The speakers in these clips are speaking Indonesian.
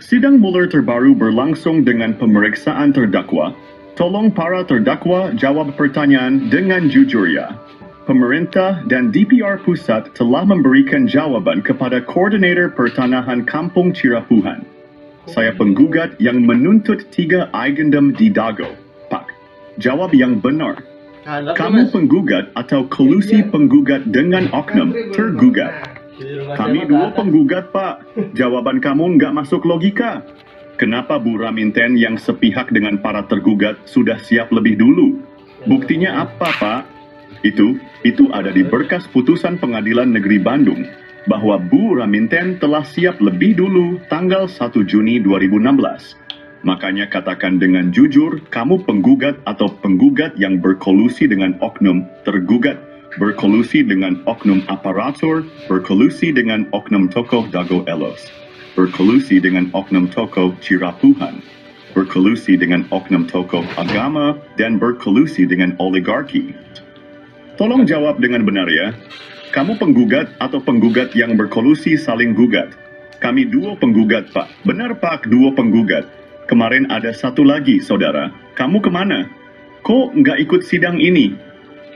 Sidang Mueller terbaru berlangsung dengan pemeriksaan terdakwa. Tolong para terdakwa jawab pertanyaan dengan jujur ya. Pemerintah dan DPR Pusat telah memberikan jawaban kepada Koordinator Pertanahan Kampung Cirapuhan. Saya penggugat yang menuntut 3 agendum di Dago. Pak, jawab yang benar. Kamu penggugat atau kolusi penggugat dengan oknum tergugat? Kami 2 penggugat, Pak. Jawaban kamu nggak masuk logika. Kenapa Bu Raminten yang sepihak dengan para tergugat sudah siap lebih dulu? Buktinya apa, Pak? Itu ada di berkas putusan Pengadilan Negeri Bandung bahwa Bu Raminten telah siap lebih dulu tanggal 1 Juni 2016. Makanya katakan dengan jujur, kamu penggugat atau penggugat yang berkolusi dengan oknum tergugat, berkolusi dengan oknum aparatur, berkolusi dengan oknum tokoh Dago Elos, berkolusi dengan oknum tokoh Cirapuhan, berkolusi dengan oknum tokoh agama, dan berkolusi dengan oligarki. Tolong jawab dengan benar ya. Kamu penggugat atau penggugat yang berkolusi saling gugat? Kami 2 penggugat, Pak. Benar, Pak, 2 penggugat. Kemarin ada 1 lagi, saudara. Kamu kemana? Kok nggak ikut sidang ini?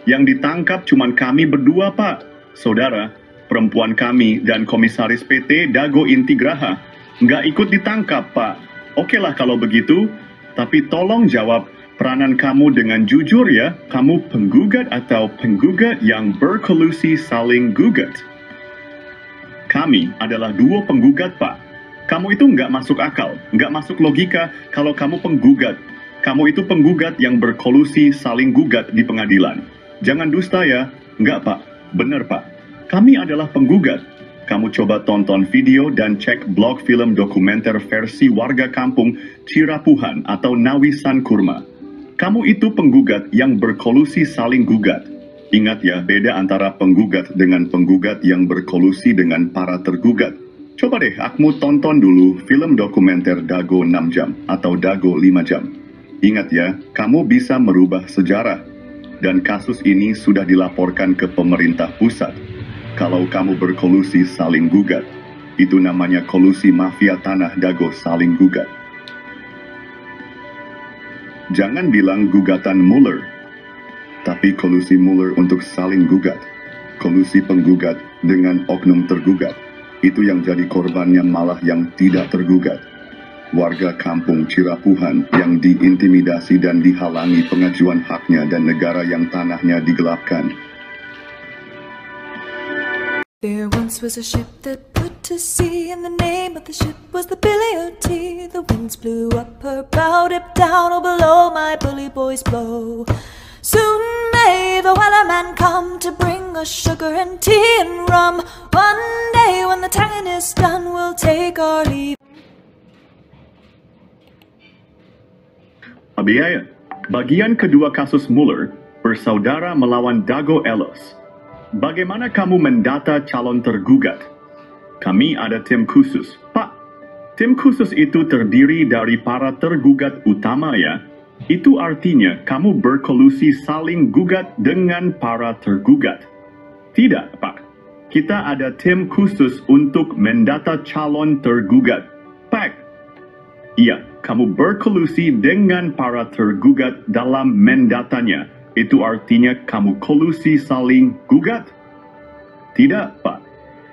Yang ditangkap cuma kami berdua, Pak. Saudara, perempuan kami dan komisaris PT Dago Intigraha nggak ikut ditangkap, Pak. Oke lah kalau begitu, tapi tolong jawab peranan kamu dengan jujur ya. Kamu penggugat atau penggugat yang berkolusi saling gugat? Kami adalah 2 penggugat, Pak. Kamu itu nggak masuk akal, nggak masuk logika kalau kamu penggugat. Kamu itu penggugat yang berkolusi saling gugat di pengadilan. Jangan dusta ya. Nggak, Pak. Benar, Pak. Kami adalah penggugat. Kamu coba tonton video dan cek blog film dokumenter versi warga kampung Cirapuhan atau Nawisan Kurma. Kamu itu penggugat yang berkolusi saling gugat. Ingat ya, beda antara penggugat dengan penggugat yang berkolusi dengan para tergugat. Coba deh, akmu tonton dulu film dokumenter Dago 6 jam atau Dago 5 jam. Ingat ya, kamu bisa merubah sejarah. Dan kasus ini sudah dilaporkan ke pemerintah pusat. Kalau kamu berkolusi saling gugat, itu namanya kolusi mafia tanah Dago saling gugat. Jangan bilang gugatan Mueller, tapi kolusi Mueller untuk saling gugat. Kolusi penggugat dengan oknum tergugat. Itu yang jadi korbannya malah yang tidak tergugat. Warga kampung Cirapuhan yang diintimidasi dan dihalangi pengajuan haknya dan negara yang tanahnya digelapkan. There once was a ship that put to sea, and the name of the ship was the Billy O.T. The winds blew up her bow, dipped down, oh below my bully boys blow. Soon may the wellerman come to bring us sugar and tea and rum. One day when the tonguing is done, we'll take our leave. Abiaya, bagian kedua kasus Mueller, bersaudara melawan Dago Elos. Bagaimana kamu mendata calon tergugat? Kami ada tim khusus. Pak, tim khusus itu terdiri dari para tergugat utama ya. Itu artinya kamu berkolusi saling gugat dengan para tergugat. Tidak, Pak. Kita ada tim khusus untuk mendata calon tergugat. Pak. Iya, kamu berkolusi dengan para tergugat dalam mendatanya. Itu artinya kamu kolusi saling gugat? Tidak, Pak.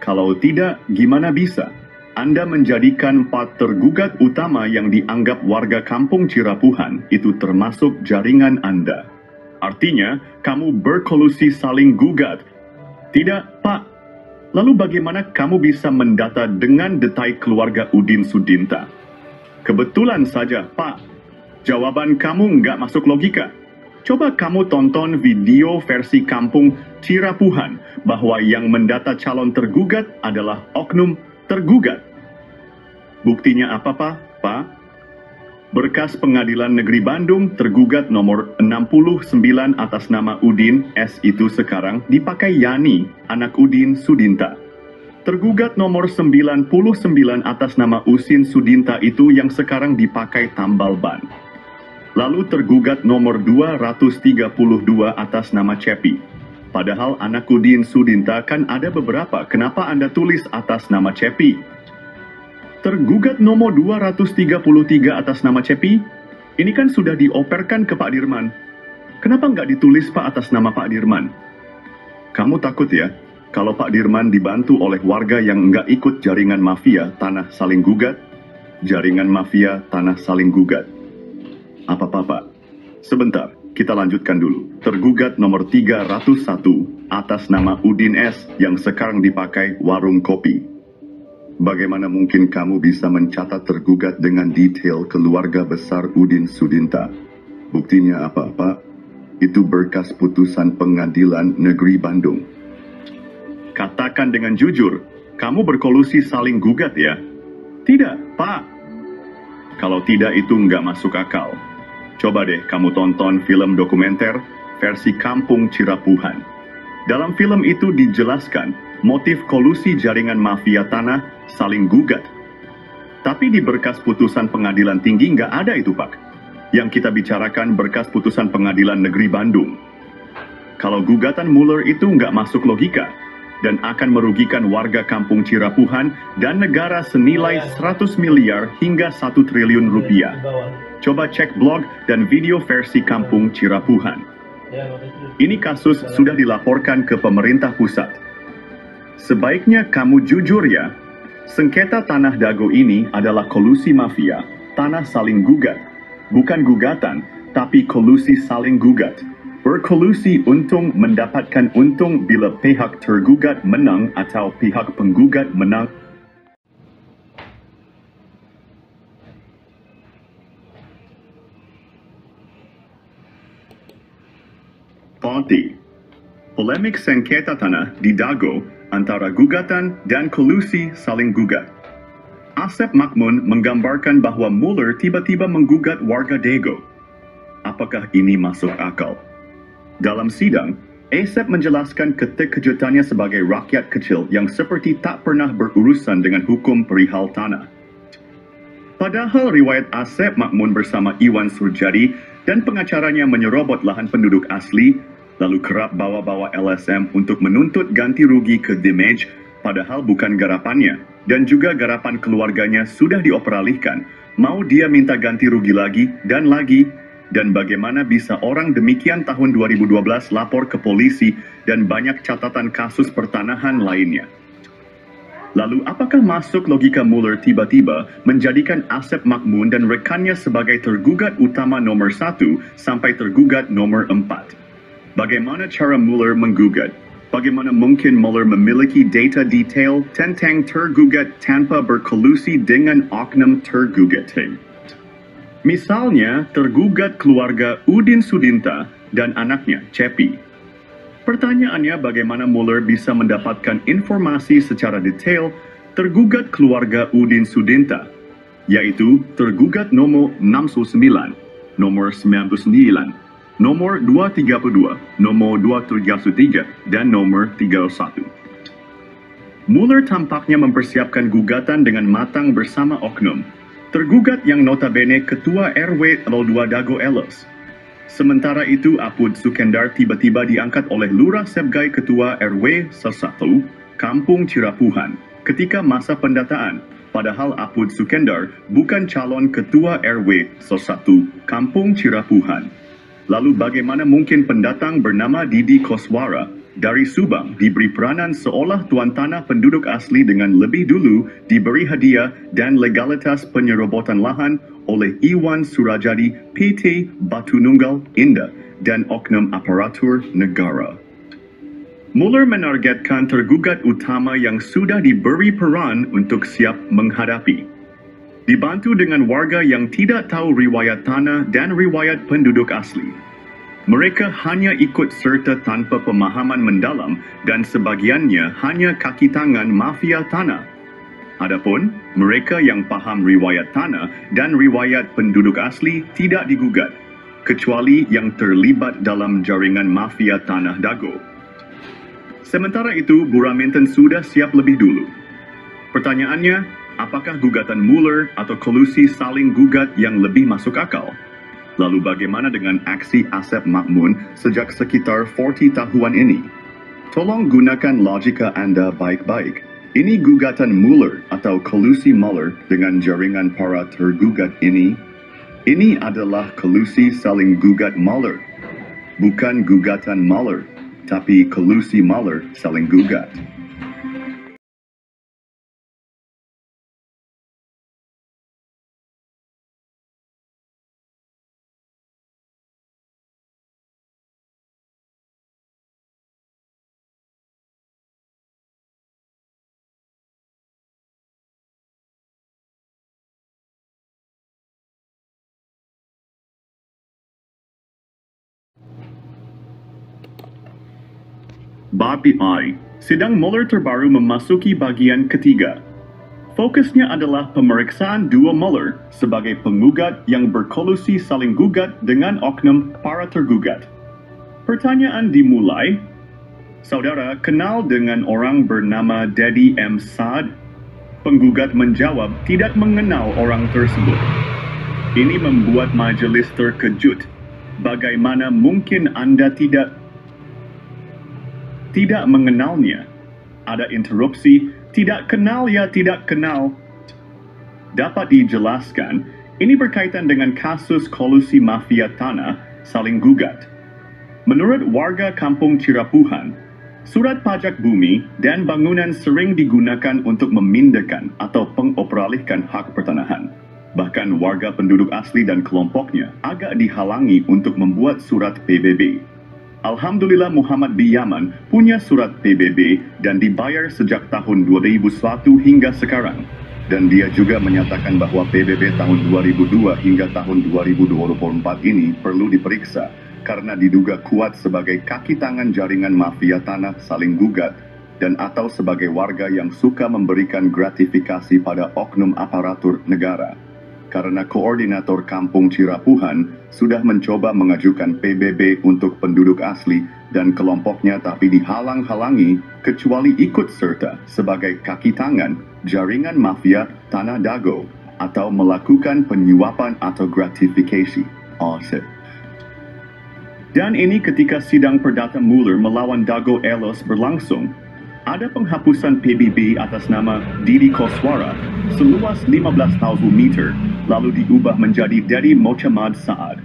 Kalau tidak, gimana bisa? Anda menjadikan 4 tergugat utama yang dianggap warga kampung Cirapuhan itu termasuk jaringan Anda. Artinya, kamu berkolusi saling gugat. Tidak, Pak. Lalu bagaimana kamu bisa mendata dengan detail keluarga Udin Sudinta? Kebetulan saja, Pak. Jawaban kamu nggak masuk logika. Coba kamu tonton video versi kampung Cirapuhan bahwa yang mendata calon tergugat adalah oknum tergugat. Buktinya apa, Pak? Berkas Pengadilan Negeri Bandung tergugat nomor 69 atas nama Udin S itu sekarang dipakai Yani, anak Udin Sudinta. Tergugat nomor 99 atas nama Usin Sudinta itu yang sekarang dipakai tambal ban. Lalu tergugat nomor 232 atas nama Cepi. Padahal anak Udin Sudinta kan ada beberapa, kenapa Anda tulis atas nama Cepi? Tergugat nomor 233 atas nama Cepi, ini kan sudah dioperkan ke Pak Dirman. Kenapa nggak ditulis Pak atas nama Pak Dirman? Kamu takut ya, kalau Pak Dirman dibantu oleh warga yang nggak ikut jaringan mafia tanah saling gugat? Jaringan mafia tanah saling gugat. Apa-apa Pak? Sebentar, kita lanjutkan dulu. Tergugat nomor 301 atas nama Udin S yang sekarang dipakai warung kopi. Bagaimana mungkin kamu bisa mencatat tergugat dengan detail keluarga besar Udin Sudinta? Buktinya apa, Pak? Itu berkas putusan Pengadilan Negeri Bandung. Katakan dengan jujur, kamu berkolusi saling gugat ya? Tidak, Pak. Kalau tidak itu nggak masuk akal. Coba deh kamu tonton film dokumenter versi Kampung Cirapuhan. Dalam film itu dijelaskan motif kolusi jaringan mafia tanah saling gugat. Tapi di berkas putusan pengadilan tinggi nggak ada itu, Pak. Yang kita bicarakan berkas putusan Pengadilan Negeri Bandung. Kalau gugatan Muller itu nggak masuk logika dan akan merugikan warga Kampung Cirapuhan dan negara senilai 100 miliar hingga 1 triliun rupiah. Coba cek blog dan video versi Kampung Cirapuhan. Ini kasus sudah dilaporkan ke pemerintah pusat. Sebaiknya kamu jujur ya, sengketa tanah Dago ini adalah kolusi mafia, tanah saling gugat. Bukan gugatan, tapi kolusi saling gugat. Berkolusi untung mendapatkan untung bila pihak tergugat menang atau pihak penggugat menang. Ponti. Polemik sengketa tanah di Dago antara gugatan dan kolusi saling gugat. Asep Makmun menggambarkan bahwa Muller tiba-tiba menggugat warga Dago. Apakah ini masuk akal? Dalam sidang, Asep menjelaskan keterkejutannya sebagai rakyat kecil yang seperti tak pernah berurusan dengan hukum perihal tanah. Padahal riwayat Asep Makmun bersama Iwan Surjadi dan pengacaranya menyerobot lahan penduduk asli, lalu kerap bawa-bawa LSM untuk menuntut ganti rugi ke damage, padahal bukan garapannya, dan juga garapan keluarganya sudah dioperalihkan. Mau dia minta ganti rugi lagi, dan bagaimana bisa orang demikian tahun 2012 lapor ke polisi dan banyak catatan kasus pertanahan lainnya. Lalu apakah masuk logika Muller tiba-tiba menjadikan Asep Makmun dan rekannya sebagai tergugat utama nomor 1 sampai tergugat nomor 4? Bagaimana cara Muller menggugat? Bagaimana mungkin Muller memiliki data detail tentang tergugat tanpa berkolusi dengan oknum tergugat? Misalnya, tergugat keluarga Udin Sudinta dan anaknya, Cepi. Pertanyaannya bagaimana Muller bisa mendapatkan informasi secara detail tergugat keluarga Udin Sudinta, yaitu tergugat nomor 69, nomor 99, nomor 232, nomor 233, dan nomor 31. Muller tampaknya mempersiapkan gugatan dengan matang bersama oknum. Tergugat yang notabene Ketua RW 02 Dago Elos. Sementara itu, Apud Sukendar tiba-tiba diangkat oleh Lurah Sebgai Ketua RW 1 Kampung Cirapuhan ketika masa pendataan. Padahal Apud Sukendar bukan calon Ketua RW 1 Kampung Cirapuhan. Lalu bagaimana mungkin pendatang bernama Didi Koswara dari Subang diberi peranan seolah tuan tanah penduduk asli dengan lebih dulu diberi hadiah dan legalitas penyerobotan lahan oleh Iwan Surajadi PT Batu Nunggal Indah dan oknum aparatur negara. Muller menargetkan tergugat utama yang sudah diberi peran untuk siap menghadapi. Dibantu dengan warga yang tidak tahu riwayat tanah dan riwayat penduduk asli. Mereka hanya ikut serta tanpa pemahaman mendalam dan sebagiannya hanya kaki tangan mafia tanah. Adapun mereka yang paham riwayat tanah dan riwayat penduduk asli tidak digugat, kecuali yang terlibat dalam jaringan mafia tanah Dago. Sementara itu, Buraminten sudah siap lebih dulu. Pertanyaannya, apakah gugatan Muller atau kolusi saling gugat yang lebih masuk akal? Lalu bagaimana dengan aksi Asep Makmun sejak sekitar 40 tahunan ini? Tolong gunakan logika Anda baik-baik. Ini gugatan Mueller atau kolusi Mueller dengan jaringan para tergugat ini. Ini adalah kolusi saling gugat Mueller. Bukan gugatan Mueller, tapi kolusi Mueller saling gugat. Bab I, sidang Mueller terbaru memasuki bagian ketiga. Fokusnya adalah pemeriksaan dua Mueller sebagai penggugat yang berkolusi saling gugat dengan oknum para tergugat. Pertanyaan dimulai. Saudara kenal dengan orang bernama Daddy M. Saad? Penggugat menjawab tidak mengenal orang tersebut. Ini membuat majelis terkejut. Bagaimana mungkin Anda tidak mengenalnya? Ada interupsi, tidak kenal ya tidak kenal. Dapat dijelaskan, ini berkaitan dengan kasus kolusi mafia tanah saling gugat. Menurut warga kampung Cirapuhan, surat pajak bumi dan bangunan sering digunakan untuk memindahkan atau pengoperalihkan hak pertanahan. Bahkan warga penduduk asli dan kelompoknya agak dihalangi untuk membuat surat PBB. Alhamdulillah Muhammad bin Yaman punya surat PBB dan dibayar sejak tahun 2001 hingga sekarang. Dan dia juga menyatakan bahwa PBB tahun 2002 hingga tahun 2024 ini perlu diperiksa karena diduga kuat sebagai kaki tangan jaringan mafia tanah saling gugat dan atau sebagai warga yang suka memberikan gratifikasi pada oknum aparatur negara. Karena koordinator kampung Cirapuhan sudah mencoba mengajukan PBB untuk penduduk asli dan kelompoknya tapi dihalang-halangi kecuali ikut serta sebagai kaki tangan jaringan mafia Tanah Dago atau melakukan penyuapan atau gratifikasi. Dan ini ketika sidang perdata Mueller melawan Dago Elos berlangsung. Ada penghapusan PBB atas nama Didi Koswara seluas 15,000 meter lalu diubah menjadi Daddy Mohamad Saad.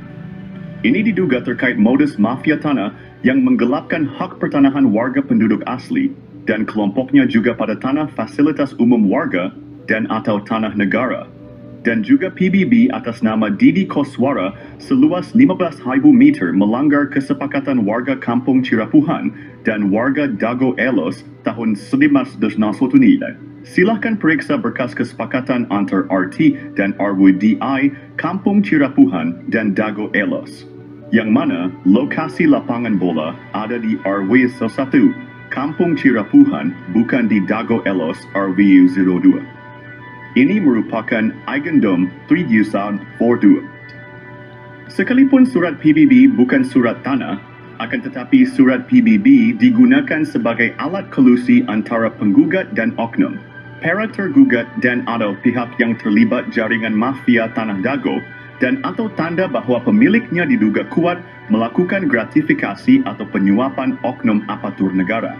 Ini diduga terkait modus mafia tanah yang menggelapkan hak pertanahan warga penduduk asli dan kelompoknya juga pada tanah fasilitas umum warga dan atau tanah negara. Dan juga PBB atas nama Didi Koswara seluas 15,000 meter melanggar kesepakatan warga kampung Cirapuhan dan warga Dago Elos tahun 1991. Silahkan periksa berkas kesepakatan antar RT dan RWDI kampung Cirapuhan dan Dago Elos, yang mana lokasi lapangan bola ada di RW 1 kampung Cirapuhan bukan di Dago Elos RW 02. Ini merupakan Eigendom Tridiusan Fordua. Sekalipun surat PBB bukan surat tanah, akan tetapi surat PBB digunakan sebagai alat kolusi antara penggugat dan oknum, para tergugat dan atau pihak yang terlibat jaringan mafia Tanah Dago dan atau tanda bahwa pemiliknya diduga kuat melakukan gratifikasi atau penyuapan oknum aparatur negara.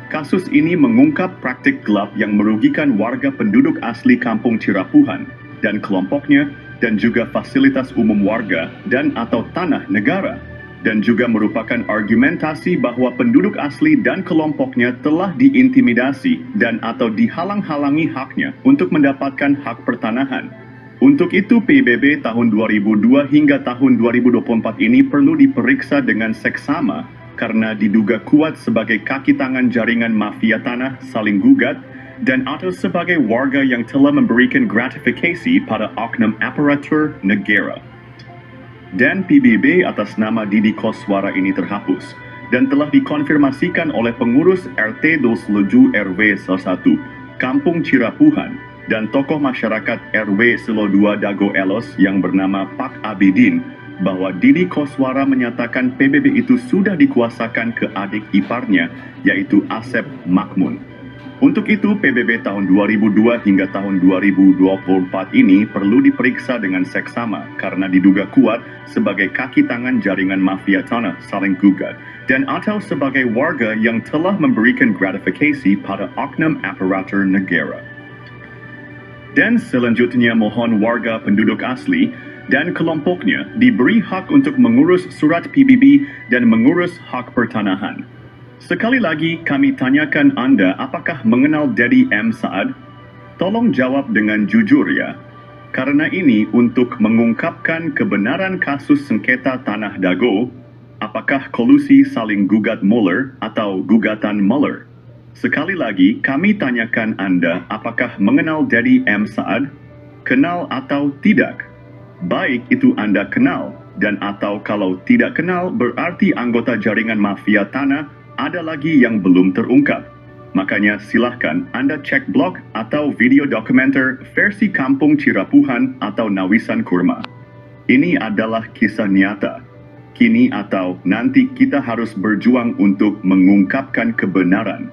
Kasus ini mengungkap praktik gelap yang merugikan warga penduduk asli kampung Cirapuhan dan kelompoknya dan juga fasilitas umum warga dan atau tanah negara, dan juga merupakan argumentasi bahwa penduduk asli dan kelompoknya telah diintimidasi dan atau dihalang-halangi haknya untuk mendapatkan hak pertanahan. Untuk itu PBB tahun 2002 hingga tahun 2024 ini perlu diperiksa dengan seksama karena diduga kuat sebagai kaki tangan jaringan mafia tanah saling gugat dan atau sebagai warga yang telah memberikan gratifikasi pada oknum aparatur negara. Dan PBB atas nama Didi Koswara ini terhapus dan telah dikonfirmasikan oleh pengurus RT 27 RW 1 Kampung Cirapuhan dan tokoh masyarakat RW 2 Dago Elos yang bernama Pak Abidin bahwa Didi Koswara menyatakan PBB itu sudah dikuasakan ke adik iparnya, yaitu Asep Makmun. Untuk itu, PBB tahun 2002 hingga tahun 2024 ini perlu diperiksa dengan seksama karena diduga kuat sebagai kaki tangan jaringan mafia tanah saling gugat dan atau sebagai warga yang telah memberikan gratifikasi pada oknum aparatur negara. Dan selanjutnya mohon warga penduduk asli dan kelompoknya diberi hak untuk mengurus surat PBB dan mengurus hak pertanahan. Sekali lagi kami tanyakan Anda apakah mengenal Dedi M. Saad? Tolong jawab dengan jujur ya. Karena ini untuk mengungkapkan kebenaran kasus sengketa Tanah Dago, apakah kolusi saling gugat Mueller atau gugatan Mueller? Sekali lagi kami tanyakan Anda apakah mengenal Dedi M. Saad? Kenal atau tidak? Baik itu Anda kenal dan atau kalau tidak kenal berarti anggota jaringan mafia tanah ada lagi yang belum terungkap. Makanya silahkan Anda cek blog atau video dokumenter versi Kampung Cirapuhan atau Nawisan Kurma. Ini adalah kisah nyata. Kini atau nanti kita harus berjuang untuk mengungkapkan kebenaran.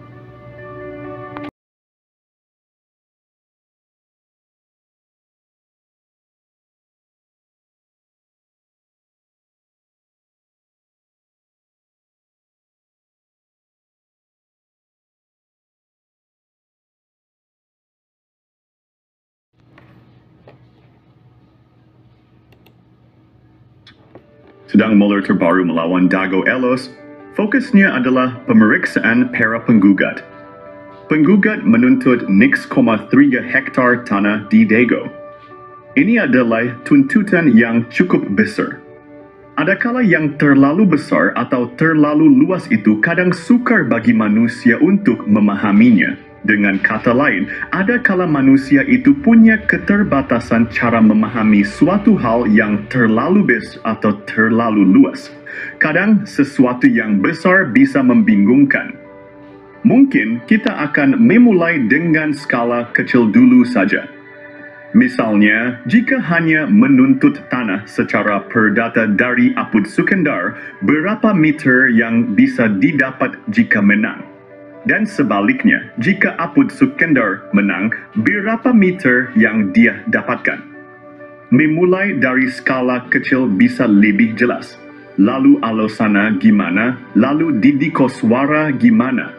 Sedang Mueller terbaru melawan Dago Elos, fokusnya adalah pemeriksaan para penggugat. Penggugat menuntut 0,3 hektar tanah di Dago. Ini adalah tuntutan yang cukup besar. Adakala yang terlalu besar atau terlalu luas itu kadang sukar bagi manusia untuk memahaminya. Dengan kata lain, adakala manusia itu punya keterbatasan cara memahami suatu hal yang terlalu besar atau terlalu luas. Kadang sesuatu yang besar bisa membingungkan. Mungkin kita akan memulai dengan skala kecil dulu saja. Misalnya, jika hanya menuntut tanah secara perdata dari Apud Sukendar, berapa meter yang bisa didapat jika menang? Dan sebaliknya, jika Apud Sukendar menang, berapa meter yang dia dapatkan? Memulai dari skala kecil bisa lebih jelas. Lalu Alosana gimana? Lalu Didi Koswara gimana?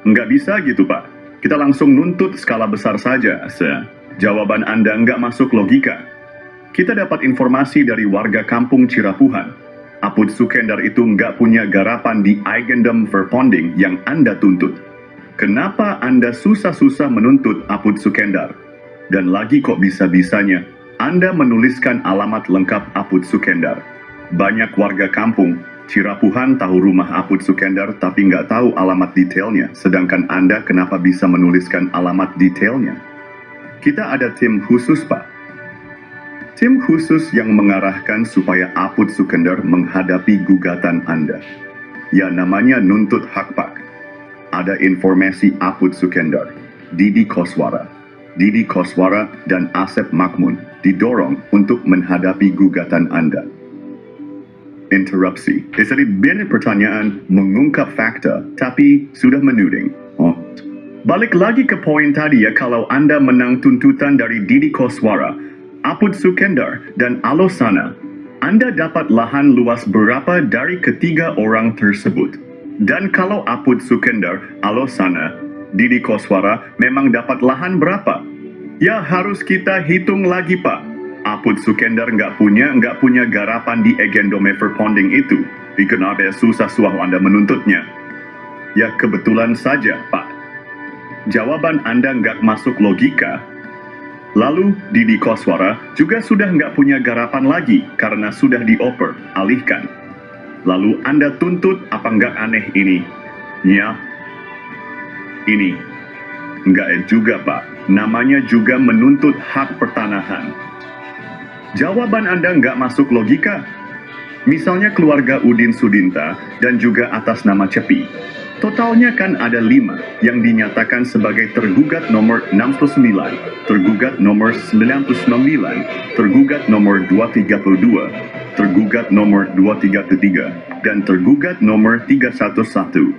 Nggak bisa gitu Pak. Kita langsung nuntut skala besar saja. Jawaban Anda nggak masuk logika. Kita dapat informasi dari warga kampung Cirapuhan. Apud Sukendar itu nggak punya garapan di Eigendom Verponding yang Anda tuntut. Kenapa Anda susah-susah menuntut Apud Sukendar? Dan lagi kok bisa-bisanya Anda menuliskan alamat lengkap Apud Sukendar. Banyak warga kampung Cirapuhan tahu rumah Apud Sukendar tapi nggak tahu alamat detailnya. Sedangkan Anda kenapa bisa menuliskan alamat detailnya? Kita ada tim khusus Pak. Tim khusus yang mengarahkan supaya Apud Sukendar menghadapi gugatan Anda. Ya namanya nuntut hak Pak. Ada informasi Apud Sukendar, Didi Koswara, dan Asep Makmun didorong untuk menghadapi gugatan Anda. Interupsi. Jadi banyak pertanyaan mengungkap fakta tapi sudah menuding. Balik lagi ke poin tadi ya, kalau Anda menang tuntutan dari Didi Koswara, Apud Sukendar, dan Alosana, Anda dapat lahan luas berapa dari ketiga orang tersebut? Dan kalau Apud Sukendar, Alosana, Didi Koswara memang dapat lahan berapa? Ya harus kita hitung lagi Pak. Apud Sukendar nggak punya garapan di Eigendom Verponding itu. Kenapa susah Anda menuntutnya? Ya kebetulan saja Pak. Jawaban Anda nggak masuk logika. Lalu Didi Koswara juga sudah nggak punya garapan lagi karena sudah dioper, alihkan. Lalu Anda tuntut apa nggak aneh ini? Ya, ini. Nggak juga Pak, namanya juga menuntut hak pertanahan. Jawaban Anda nggak masuk logika. Misalnya keluarga Udin Sudinta dan juga atas nama Cepi. Totalnya kan ada 5 yang dinyatakan sebagai tergugat nomor 69, tergugat nomor 99, tergugat nomor 232, tergugat nomor 233, dan tergugat nomor 311.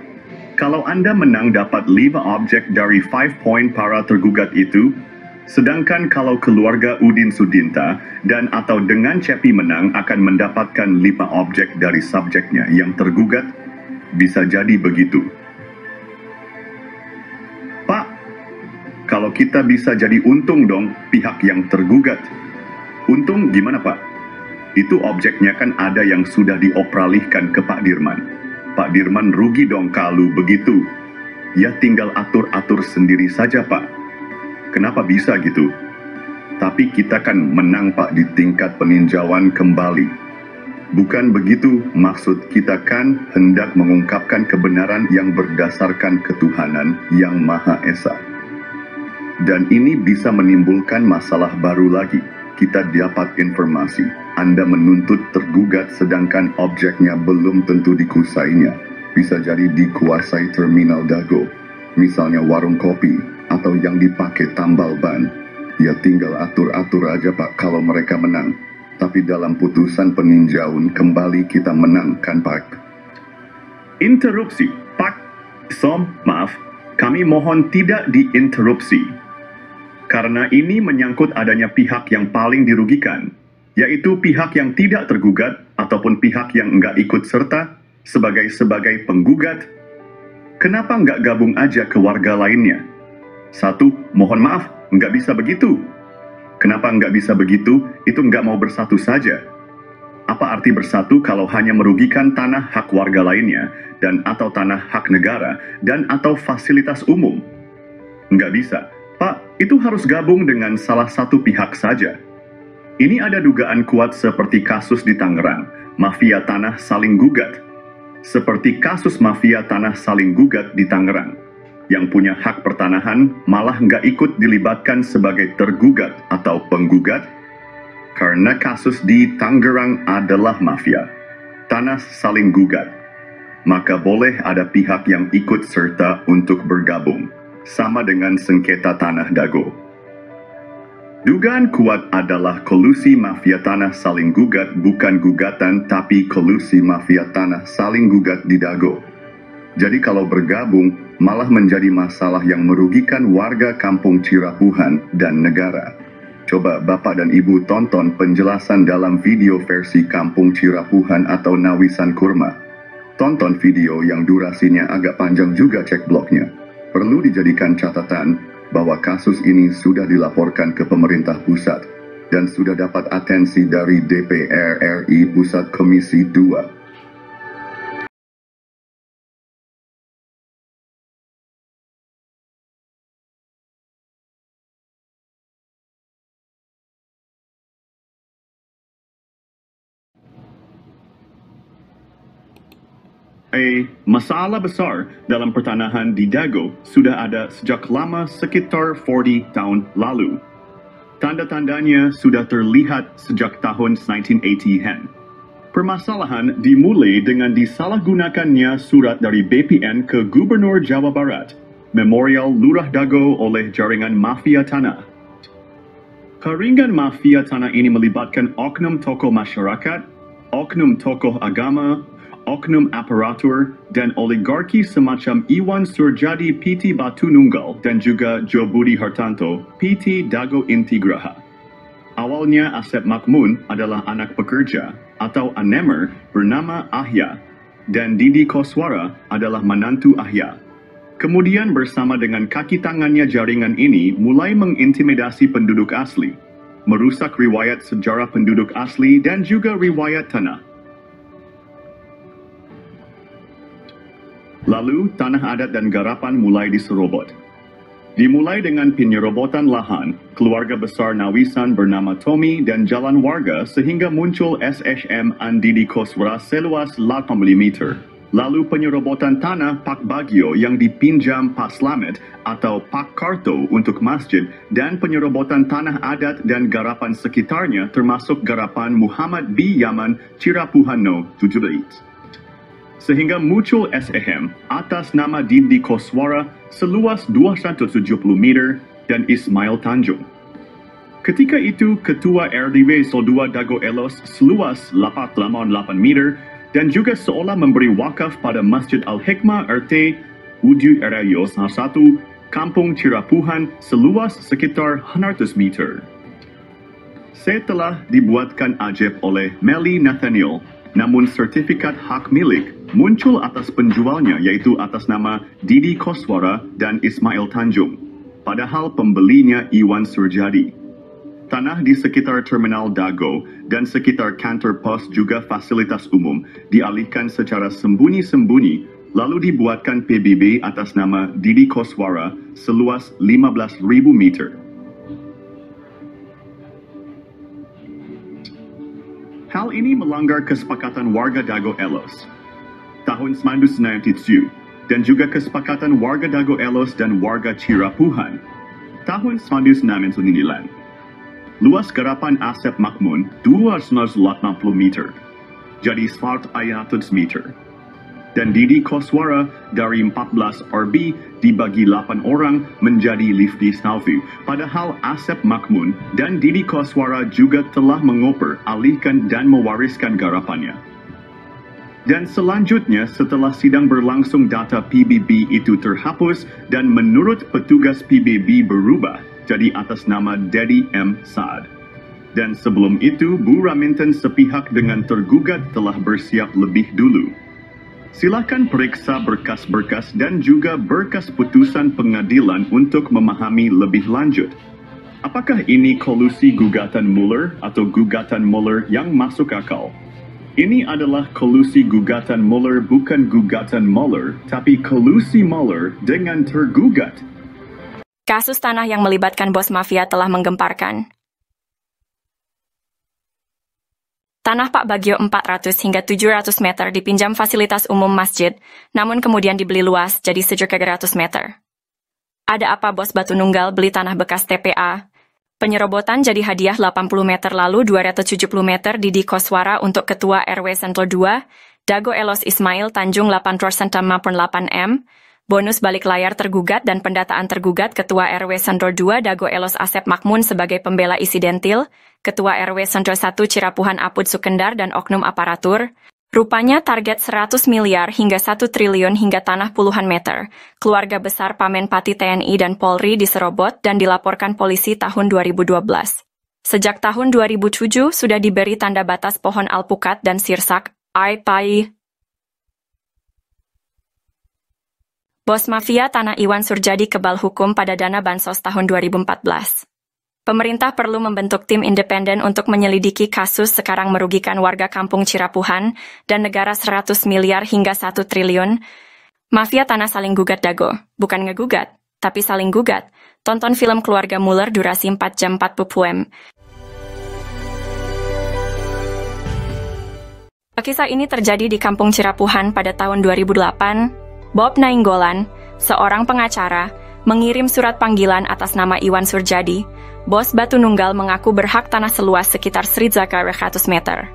Kalau Anda menang dapat 5 objek dari 5 poin para tergugat itu, sedangkan kalau keluarga Udin Sudinta dan atau dengan Cepi menang akan mendapatkan 5 objek dari subjeknya yang tergugat, Bisa jadi begitu. Pak, kalau kita bisa jadi untung dong pihak yang tergugat. Untung gimana Pak? Itu objeknya kan ada yang sudah dioperalihkan ke Pak Dirman. Pak Dirman rugi dong kalau begitu. Ya tinggal atur-atur sendiri saja Pak. Kenapa bisa gitu? Tapi kita kan menang Pak di tingkat peninjauan kembali. Bukan begitu, maksud kita kan hendak mengungkapkan kebenaran yang berdasarkan ketuhanan yang Maha Esa. Dan ini bisa menimbulkan masalah baru lagi. Kita dapat informasi, Anda menuntut tergugat sedangkan objeknya belum tentu dikuasainya. Bisa jadi dikuasai terminal Dago, misalnya warung kopi, atau yang dipakai tambal ban. Ya tinggal atur-atur aja Pak kalau mereka menang. Tapi dalam putusan peninjauan kembali kita menang kan Pak? Interupsi, Pak. Maaf, kami mohon tidak diinterupsi. Karena ini menyangkut adanya pihak yang paling dirugikan, yaitu pihak yang tidak tergugat ataupun pihak yang enggak ikut serta sebagai penggugat. Kenapa enggak gabung aja ke warga lainnya? Satu, mohon maaf, enggak bisa begitu. Kenapa nggak bisa begitu? Itu nggak mau bersatu saja. Apa arti bersatu kalau hanya merugikan tanah hak warga lainnya, dan atau tanah hak negara, dan atau fasilitas umum? Nggak bisa. Pak, itu harus gabung dengan salah satu pihak saja. Ini ada dugaan kuat seperti kasus di Tangerang, mafia tanah saling gugat. Seperti kasus mafia tanah saling gugat di Tangerang. Yang punya hak pertanahan malah nggak ikut dilibatkan sebagai tergugat atau penggugat karena kasus di Tangerang adalah mafia tanah saling gugat, maka boleh ada pihak yang ikut serta untuk bergabung, sama dengan sengketa tanah Dago. Dugaan kuat adalah kolusi mafia tanah saling gugat, bukan gugatan tapi kolusi mafia tanah saling gugat di Dago. Jadi kalau bergabung, malah menjadi masalah yang merugikan warga kampung Cirapuhan dan negara. Coba Bapak dan Ibu tonton penjelasan dalam video versi Kampung Cirapuhan atau Nawisan Kurma. Tonton video yang durasinya agak panjang juga cek blognya. Perlu dijadikan catatan bahwa kasus ini sudah dilaporkan ke pemerintah pusat dan sudah dapat atensi dari DPR RI Pusat Komisi 2. Masalah besar dalam pertanahan di Dago sudah ada sejak lama, sekitar 40 tahun lalu. Tanda-tandanya sudah terlihat sejak tahun 1980-an. Permasalahan dimulai dengan disalahgunakannya surat dari BPN ke Gubernur Jawa Barat, Memorial Lurah Dago oleh jaringan mafia tanah. Jaringan mafia tanah ini melibatkan oknum tokoh masyarakat, oknum tokoh agama, oknum aparatur, dan oligarki semacam Iwan Surjadi PT Batu Nunggal dan juga Jo Budi Hartanto PT Dago Intigraha. Awalnya Asep Makmun adalah anak pekerja atau anemer bernama Ahya, dan Didi Koswara adalah menantu Ahya. Kemudian bersama dengan kaki tangannya jaringan ini mulai mengintimidasi penduduk asli, merusak riwayat sejarah penduduk asli dan juga riwayat tanah. Lalu, tanah adat dan garapan mulai diserobot. Dimulai dengan penyerobotan lahan, keluarga besar Nawisan bernama Tommy dan jalan warga sehingga muncul SHM Andidi Koswara seluas 8 meter. Lalu penyerobotan tanah Pak Bagio yang dipinjam Pak Slamet atau Pak Karto untuk masjid dan penyerobotan tanah adat dan garapan sekitarnya termasuk garapan Muhammad B. Yaman Cirapuhan No. 17. Sehingga muncul SHM atas nama Didi Koswara seluas 270 meter dan Ismail Tanjung. Ketika itu, Ketua RDW Soldua Dago Elos seluas 88 meter dan juga seolah memberi wakaf pada Masjid Al-Hikmah RT Udu Erayo 1, Kampung Cirapuhan seluas sekitar 100 meter. Setelah dibuatkan ajab oleh Meli Nathaniel, Namun sertifikat hak milik muncul atas penjualnya yaitu atas nama Didi Koswara dan Ismail Tanjung, padahal pembelinya Iwan Surjadi. Tanah di sekitar Terminal Dago dan sekitar kantor pos juga fasilitas umum dialihkan secara sembunyi-sembunyi lalu dibuatkan PBB atas nama Didi Koswara seluas 15.000 meter. Hal ini melanggar kesepakatan warga Dago Elos tahun 1997 dan juga kesepakatan warga Dago Elos dan warga Cirapuhan tahun 1999. Luas garapan Asep Makmun 280 meter, jadi 100 meter. Dan Didi Koswara dari 14 RB dibagi 8 orang menjadi Lifti Snalvu. Padahal Asep Makmun dan Didi Koswara juga telah mengoper, alihkan dan mewariskan garapannya. Dan selanjutnya setelah sidang berlangsung data PBB itu terhapus dan menurut petugas PBB berubah jadi atas nama Dedi M. Saad. Dan sebelum itu Bu Raminten sepihak dengan tergugat telah bersiap lebih dulu. Silakan periksa berkas-berkas dan juga berkas putusan pengadilan untuk memahami lebih lanjut. Apakah ini kolusi gugatan Mueller atau gugatan Mueller yang masuk akal? Ini adalah kolusi gugatan Mueller, bukan gugatan Mueller, tapi kolusi Mueller dengan tergugat. Kasus tanah yang melibatkan bos mafia telah menggemparkan. Tanah Pak Bagio 400 hingga 700 meter dipinjam fasilitas umum masjid, namun kemudian dibeli luas jadi 700 meter. Ada apa bos Batu Nunggal beli tanah bekas TPA? Penyerobotan jadi hadiah 80 meter lalu 270 meter Didi Koswara untuk Ketua RW Sentul 2, Dago Elos Ismail Tanjung 8% maupun 8M, bonus balik layar tergugat dan pendataan tergugat Ketua RW Sentul 2 Dago Elos Asep Makmun sebagai pembela Isidentil, Ketua RW Sentul 1 Cirapuhan Apud Sukendar dan oknum aparatur. Rupanya target 100 miliar hingga 1 triliun hingga tanah puluhan meter. Keluarga besar Pamenpati TNI dan Polri diserobot dan dilaporkan polisi tahun 2012. Sejak tahun 2007 sudah diberi tanda batas pohon alpukat dan sirsak, AIPAI. Bos mafia tanah Iwan Surjadi kebal hukum pada dana bansos tahun 2014. Pemerintah perlu membentuk tim independen untuk menyelidiki kasus sekarang merugikan warga kampung Cirapuhan dan negara 100 miliar hingga 1 triliun. Mafia tanah saling gugat Dago, bukan ngegugat, tapi saling gugat. Tonton film Keluarga Mueller durasi 4 jam 40 pm. Kisah ini terjadi di kampung Cirapuhan pada tahun 2008. Bob Nainggolan, seorang pengacara, mengirim surat panggilan atas nama Iwan Surjadi. Bos Batu Nunggal mengaku berhak tanah seluas sekitar 100 meter.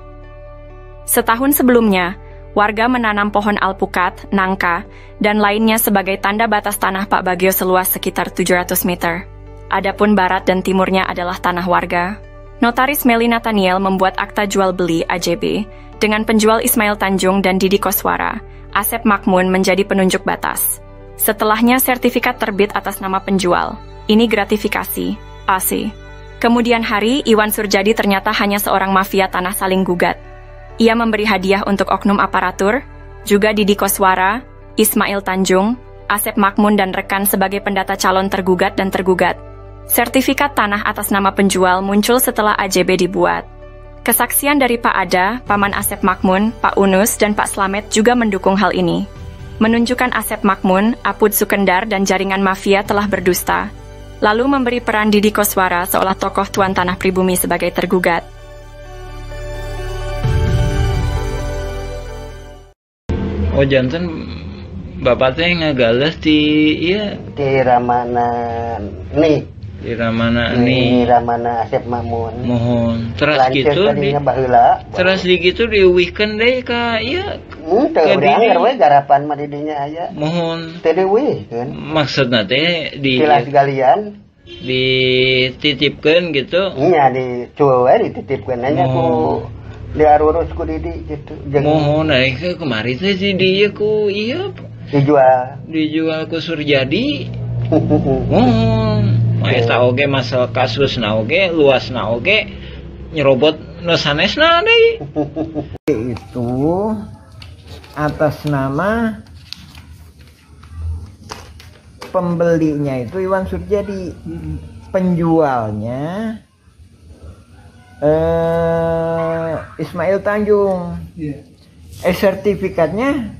Setahun sebelumnya, warga menanam pohon alpukat, nangka, dan lainnya sebagai tanda batas tanah Pak Bagio seluas sekitar 700 meter. Adapun barat dan timurnya adalah tanah warga. Notaris Meli Nathaniel membuat akta jual beli AJB dengan penjual Ismail Tanjung dan Didi Koswara. Asep Makmun menjadi penunjuk batas. Setelahnya sertifikat terbit atas nama penjual. Ini gratifikasi, AC. Kemudian hari, Iwan Surjadi ternyata hanya seorang mafia tanah saling gugat. Ia memberi hadiah untuk oknum aparatur, juga Didi Koswara, Ismail Tanjung, Asep Makmun dan rekan sebagai pendata calon tergugat dan tergugat. Sertifikat tanah atas nama penjual muncul setelah AJB dibuat. Kesaksian dari Pak Ada, Paman Asep Makmun, Pak Unus, dan Pak Slamet juga mendukung hal ini. Menunjukkan Asep Makmun, Apud Sukendar, dan jaringan mafia telah berdusta. Lalu memberi peran Didi Koswara seolah tokoh tuan tanah pribumi sebagai tergugat. Oh janten, bapak teh ngagales di Ramana nih. Di Ramana nih. Ramana Asep Makmun. Mohon. Terus gitu di terus di gitu diuwihkeun deui ka ieu. Teu urang we garapan mah di dinya aya. Mohon. Teu diuwihkeun. Maksudna teh di Kilas Galian dititipkeun gitu. Iya dicueul we dititipkeun nya ku diarurus ku Didi gitu. Mohon kemari teh si dieu ku ieu dijual ku Surjadi. Mohon. Eta oge masalah kasus na oge, luas na oge, nyerobot sanesna deui. Itu atas nama pembelinya itu Iwan Surjadi, penjualnya Ismail Tanjung. Sertifikatnya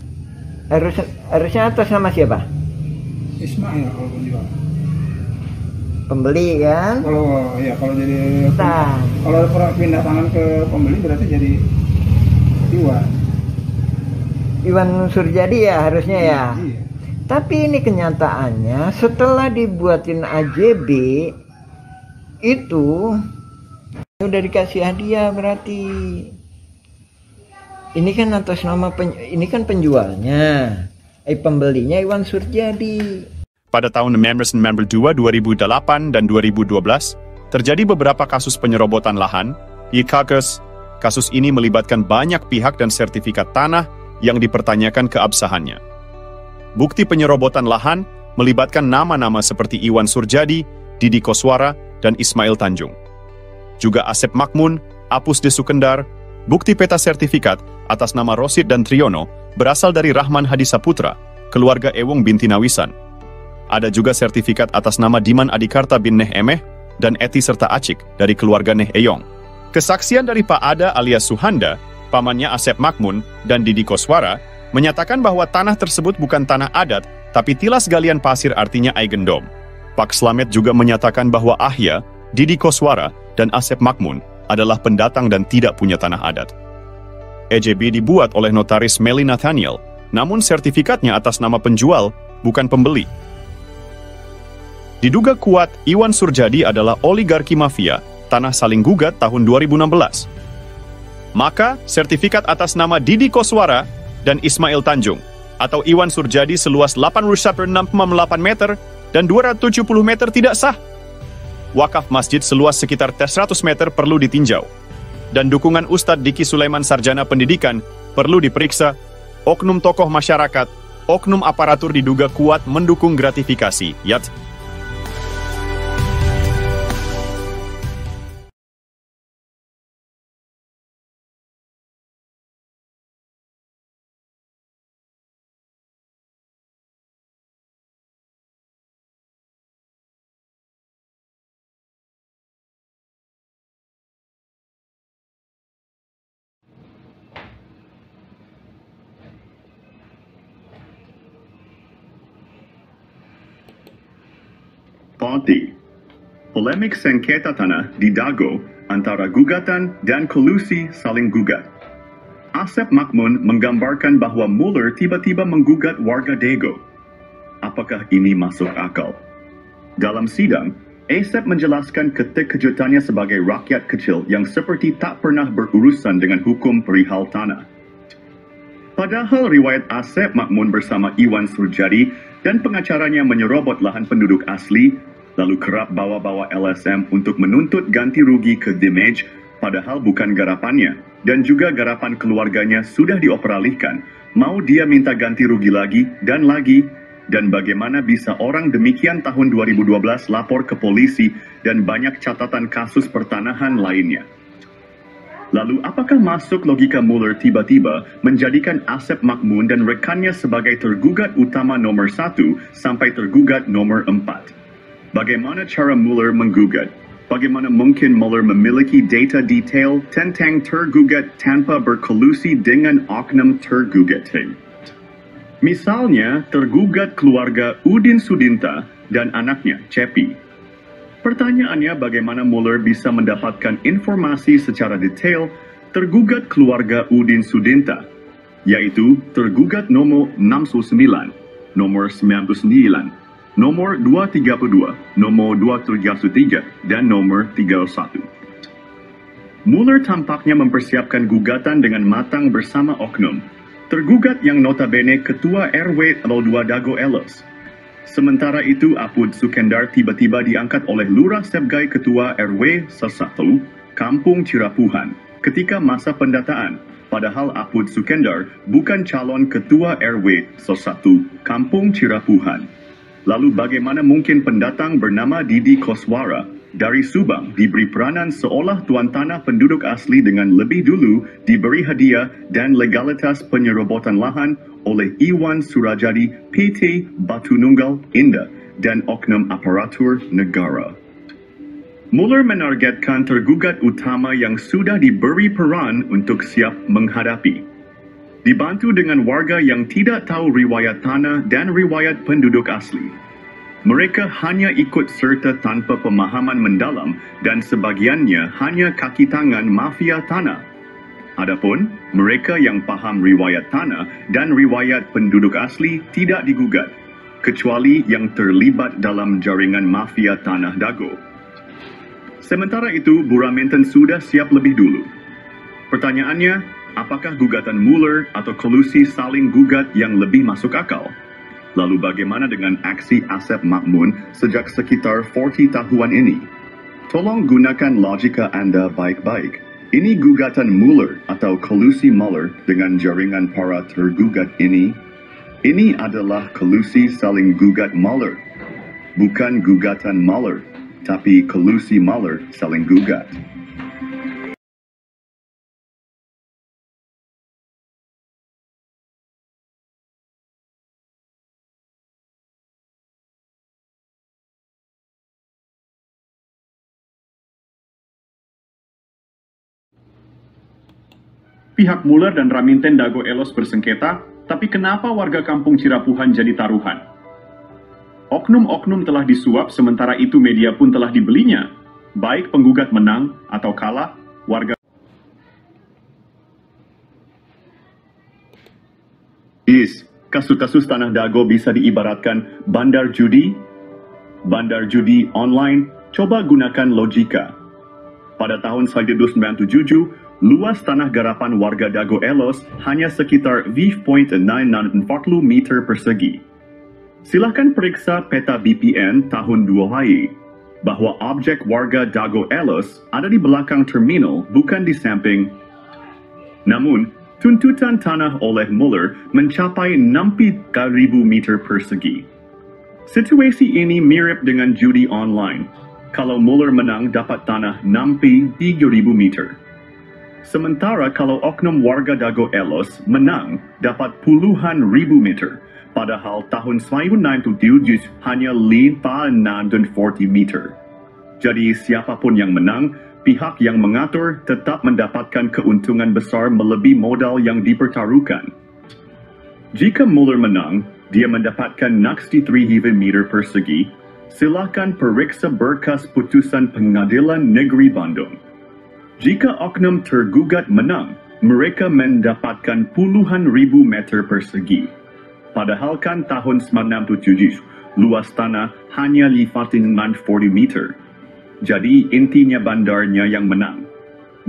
harusnya atas nama siapa? Ismail kalau penjual. Pembeli kan? Kalau jadi kalau pindah tangan ke pembeli berarti jadi Iwan Surjadi ya harusnya ya. Iya. Tapi ini kenyataannya setelah dibuatin AJB itu udah dikasih hadiah berarti. Ini kan atas nama ini kan penjualnya, pembelinya Iwan Surjadi. Pada tahun 1992, 2008, dan 2012, terjadi beberapa kasus penyerobotan lahan. Kasus ini melibatkan banyak pihak dan sertifikat tanah yang dipertanyakan keabsahannya. Bukti penyerobotan lahan melibatkan nama-nama seperti Iwan Surjadi, Didi Koswara, dan Ismail Tanjung. Juga Asep Makmun, Apus de Sukendar. Bukti peta sertifikat atas nama Rosid dan Triyono berasal dari Rahman Hadisaputra, keluarga Ewong binti Nawisan. Ada juga sertifikat atas nama Diman Adikarta bin Neh Emeh dan Eti serta Acik dari keluarga Neh Eyong. Kesaksian dari Pak Ada alias Suhanda, pamannya Asep Makmun, dan Didi Koswara menyatakan bahwa tanah tersebut bukan tanah adat, tapi tilas galian pasir artinya Aigendom. Pak Slamet juga menyatakan bahwa Ahya, Didi Koswara, dan Asep Makmun adalah pendatang dan tidak punya tanah adat. EJB dibuat oleh notaris Meli Nathaniel, namun sertifikatnya atas nama penjual, bukan pembeli. Diduga kuat, Iwan Surjadi adalah oligarki mafia, tanah saling gugat tahun 2016. Maka, sertifikat atas nama Didi Koswara dan Ismail Tanjung, atau Iwan Surjadi seluas 81,68 meter dan 270 meter tidak sah. Wakaf masjid seluas sekitar 100 meter perlu ditinjau. Dan dukungan Ustadz Diki Sulaiman Sarjana Pendidikan perlu diperiksa. Oknum tokoh masyarakat, oknum aparatur diduga kuat mendukung gratifikasi. Yat. Ponti. Polemik sengketa tanah di Dago antara gugatan dan kolusi saling gugat. Asep Makmun menggambarkan bahwa Muller tiba-tiba menggugat warga Dago. Apakah ini masuk akal? Dalam sidang, Asep menjelaskan keterkejutannya sebagai rakyat kecil yang seperti tak pernah berurusan dengan hukum perihal tanah. Padahal riwayat Asep Makmun bersama Iwan Surjadi dan pengacaranya menyerobot lahan penduduk asli, lalu kerap bawa-bawa LSM untuk menuntut ganti rugi ke damage, padahal bukan garapannya, dan juga garapan keluarganya sudah dioperalihkan. Mau dia minta ganti rugi lagi, dan bagaimana bisa orang demikian tahun 2012 lapor ke polisi dan banyak catatan kasus pertanahan lainnya. Lalu apakah masuk logika Muller tiba-tiba menjadikan Asep Makmun dan rekannya sebagai tergugat utama nomor 1 sampai tergugat nomor 4? Bagaimana cara Muller menggugat? Bagaimana mungkin Muller memiliki data detail tentang tergugat tanpa berkolusi dengan oknum tergugat? Misalnya, tergugat keluarga Udin Sudinta dan anaknya, Cepi. Pertanyaannya, bagaimana Muller bisa mendapatkan informasi secara detail tergugat keluarga Udin Sudinta, yaitu tergugat nomor 69, nomor 99, nomor 232, nomor 233, dan nomor 31. Muller tampaknya mempersiapkan gugatan dengan matang bersama oknum. Tergugat yang notabene Ketua RW 02 Dago Elos. Sementara itu, Apud Sukendar tiba-tiba diangkat oleh Lurah Sebgai Ketua RW 1, Kampung Cirapuhan, ketika masa pendataan. Padahal Apud Sukendar bukan calon Ketua RW 1, Kampung Cirapuhan. Lalu bagaimana mungkin pendatang bernama Didi Koswara dari Subang diberi peranan seolah tuan tanah penduduk asli dengan lebih dulu diberi hadiah dan legalitas penyerobotan lahan oleh Iwan Surajadi PT Batu Nunggal Indah dan oknum aparatur negara. Muller menargetkan tergugat utama yang sudah diberi peran untuk siap menghadapi. Dibantu dengan warga yang tidak tahu riwayat tanah dan riwayat penduduk asli. Mereka hanya ikut serta tanpa pemahaman mendalam dan sebagiannya hanya kaki tangan mafia tanah. Adapun mereka yang paham riwayat tanah dan riwayat penduduk asli tidak digugat, kecuali yang terlibat dalam jaringan mafia tanah Dago. Sementara itu, Buraminten sudah siap lebih dulu. Pertanyaannya, apakah gugatan Muller atau kolusi saling gugat yang lebih masuk akal? Lalu bagaimana dengan aksi Asep Makmun sejak sekitar 40 tahun ini? Tolong gunakan logika Anda baik-baik. Ini gugatan Muller atau kolusi Muller dengan jaringan para tergugat ini. Ini adalah kolusi saling gugat Muller. Bukan gugatan Muller, tapi kolusi Muller saling gugat. Pihak Muller dan Raminten Dago Elos bersengketa, tapi kenapa warga kampung Cirapuhan jadi taruhan? Oknum-oknum telah disuap, sementara itu media pun telah dibelinya. Baik penggugat menang atau kalah, warga... Kasus-kasus Tanah Dago bisa diibaratkan bandar judi. Bandar judi online, coba gunakan logika. Pada tahun 1997, luas tanah garapan warga Dago Elos hanya sekitar 940 meter persegi. Silakan periksa peta BPN tahun 2000 bahwa objek warga Dago Elos ada di belakang terminal, bukan di samping. Namun, tuntutan tanah oleh Muller mencapai 60.000 meter persegi. Situasi ini mirip dengan judi online. Kalau Muller menang dapat tanah 63.000 meter. Sementara kalau oknum warga Dago Elos menang dapat puluhan ribu meter, padahal tahun 1997 hanya 540 meter. Jadi siapapun yang menang, pihak yang mengatur tetap mendapatkan keuntungan besar melebihi modal yang dipertaruhkan. Jika Muller menang, dia mendapatkan 63 meter persegi. Silakan periksa berkas putusan Pengadilan Negeri Bandung. Jika oknum tergugat menang, mereka mendapatkan puluhan ribu meter persegi. Padahal kan tahun 1997, luas tanah hanya 540 meter. Jadi intinya bandarnya yang menang.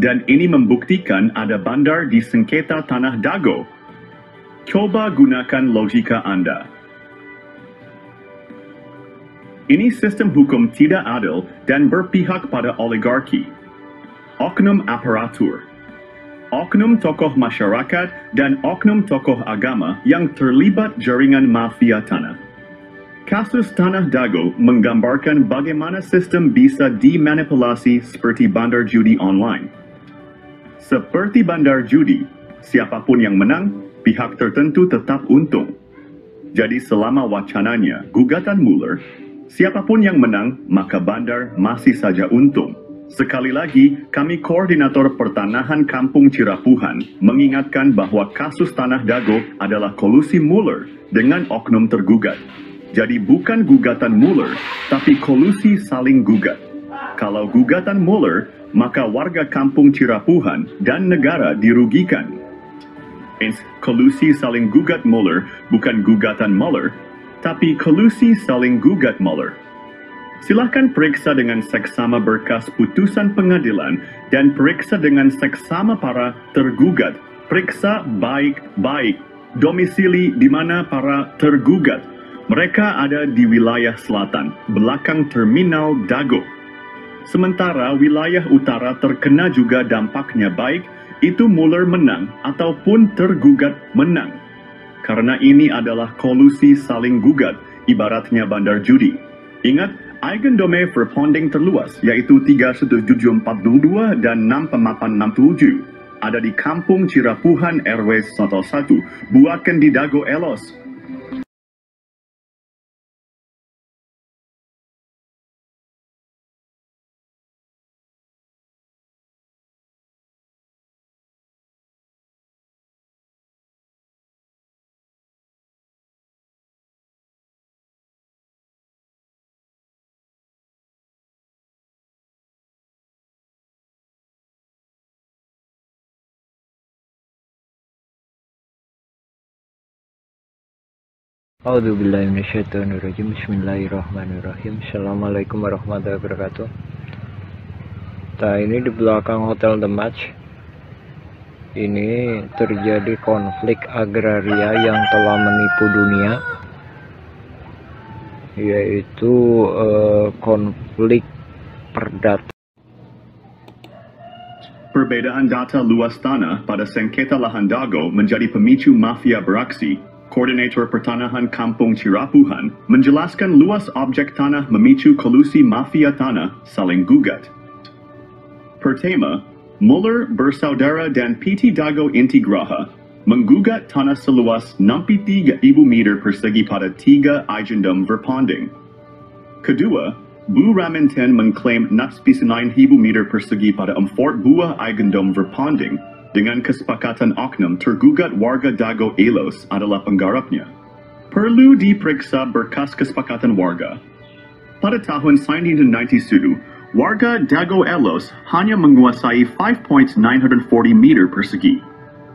Dan ini membuktikan ada bandar di sengketa Tanah Dago. Coba gunakan logika Anda. Ini sistem hukum tidak adil dan berpihak pada oligarki. Oknum aparatur, oknum tokoh masyarakat, dan oknum tokoh agama yang terlibat jaringan mafia tanah. Kasus Tanah Dago menggambarkan bagaimana sistem bisa dimanipulasi seperti bandar judi online. Seperti bandar judi, siapapun yang menang, pihak tertentu tetap untung. Jadi selama wacananya gugatan Muller, siapapun yang menang, maka bandar masih saja untung. Sekali lagi, kami Koordinator Pertanahan Kampung Cirapuhan mengingatkan bahwa kasus Tanah Dago adalah kolusi Muller dengan oknum tergugat. Jadi bukan gugatan Muller, tapi kolusi saling gugat. Kalau gugatan Muller, maka warga Kampung Cirapuhan dan negara dirugikan. Kolusi saling gugat Muller bukan gugatan Muller, tapi kolusi saling gugat Muller. Silahkan periksa dengan seksama berkas putusan pengadilan dan periksa dengan seksama para tergugat. Periksa baik-baik domisili di mana para tergugat. Mereka ada di wilayah selatan, belakang terminal Dago. Sementara wilayah utara terkena juga dampaknya baik itu Muller menang ataupun tergugat menang. Karena ini adalah kolusi saling gugat, ibaratnya bandar judi. Ingat, Eigendome Verponding terluas, yaitu 31742 dan 6867, ada di Kampung Cirapuhan RW 101, Buaken di Dago Elos. A'udzubillahiminasyaitonirrajim. Bismillahirrahmanirrahim. Assalamualaikum warahmatullahi wabarakatuh. Nah, ini di belakang Hotel The Match ini terjadi konflik agraria yang telah menipu dunia, yaitu konflik perdata. Perbedaan data luas tanah pada sengketa lahan Dago menjadi pemicu mafia beraksi. Koordinator Pertanahan Kampung Cirapuhan menjelaskan luas objek tanah memicu kolusi mafia tanah saling gugat. Pertama, Muller bersaudara dan PT Dago Intigraha menggugat tanah seluas 63.000 meter persegi pada 3 Eigendom Verponding. Kedua, Bu Raminten mengklaim 9.000 meter persegi pada 4 buah Eigendom Verponding. Dengan kesepakatan oknum, tergugat warga Dago Elos adalah penggarapnya. Perlu diperiksa berkas kesepakatan warga. Pada tahun 1991, warga Dago Elos hanya menguasai 5.940 meter persegi.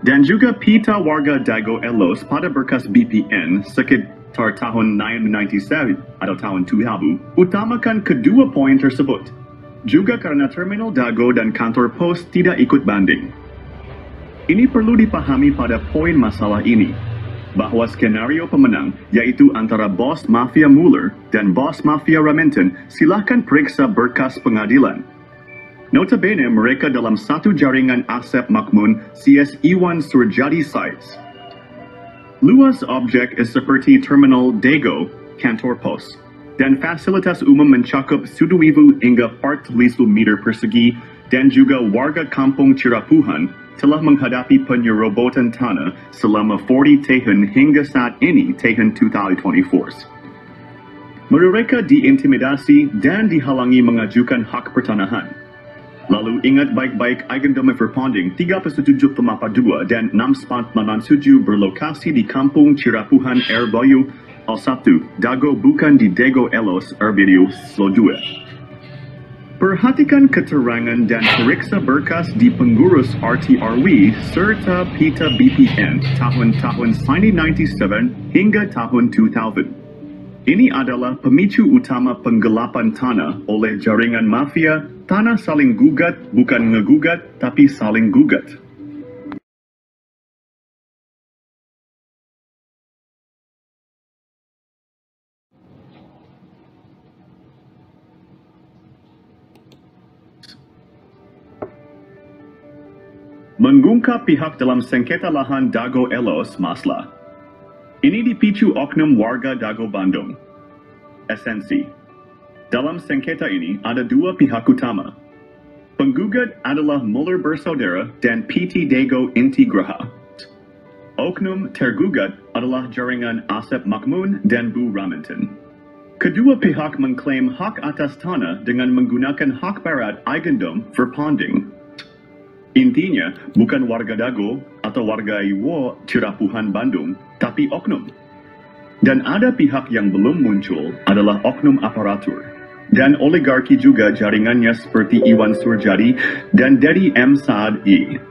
Dan juga pita warga Dago Elos pada berkas BPN sekitar tahun 1997 atau tahun 2000 utamakan kedua poin tersebut. Juga karena terminal Dago dan kantor pos tidak ikut banding. Ini perlu dipahami pada poin masalah ini, bahwa skenario pemenang, yaitu antara bos mafia Muller dan bos mafia Raminten, silahkan periksa berkas pengadilan. Notabene mereka dalam satu jaringan Asep Makmun CS Iwan Surjadi sites. Luas objek seperti terminal Dago, kantor pos, dan fasilitas umum mencakup 1,000 hingga 4,000 meter persegi, dan juga warga kampung Cirapuhan telah menghadapi penyerobotan tanah selama 40 tahun hingga saat ini tahun 2024. Mereka diintimidasi dan dihalangi mengajukan hak pertanahan. Lalu ingat baik-baik Eigendom Verponding 3782 dan 6997 berlokasi di Kampung Cirapuhan RW 1, Dago bukan di Dago Elos RW 2. Perhatikan keterangan dan periksa berkas di pengurus RTRW serta pita BPN tahun-tahun 1997 hingga tahun 2000. Ini adalah pemicu utama penggelapan tanah oleh jaringan mafia. Tanah saling gugat, bukan ngegugat, tapi saling gugat. Mengungkap pihak dalam sengketa lahan Dago Elos Masla. Ini dipicu oknum warga Dago Bandung. Esensi. Dalam sengketa ini ada dua pihak utama. Penggugat adalah Muller bersaudara dan PT Dago Intigraha. Oknum tergugat adalah jaringan Asep Makmun dan Bu Raminten. Kedua pihak mengklaim hak atas tanah dengan menggunakan hak barat Eigendom Verponding. Intinya, bukan warga Dago atau warga Iwo Cirapuhan Bandung, tapi oknum. Dan ada pihak yang belum muncul adalah oknum aparatur. Dan oligarki juga jaringannya seperti Iwan Surjadi dan Dedi M. Saad I.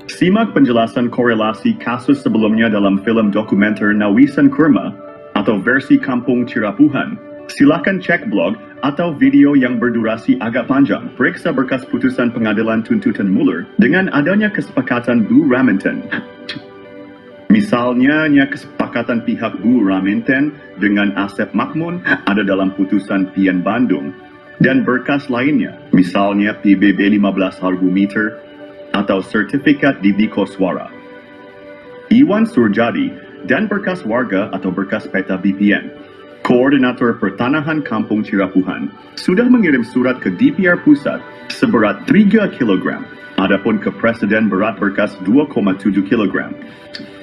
Simak penjelasan korelasi kasus sebelumnya dalam film dokumenter Nawisan Kurma atau versi Kampung Cirapuhan. Silakan cek blog atau video yang berdurasi agak panjang. Periksa berkas putusan pengadilan tuntutan Muller dengan adanya kesepakatan Bu Raminten. Misalnya, kesepakatan pihak Bu Raminten dengan Asep Makmun ada dalam putusan PN Bandung. Dan berkas lainnya, misalnya PBB 15 harga meter atau sertifikat di Dikoswara. Iwan Surjadi dan berkas warga atau berkas peta BPN. Koordinator Pertanahan Kampung Cirapuhan, sudah mengirim surat ke DPR Pusat seberat 3 kg, adapun ke Presiden berat berkas 2,7 kg.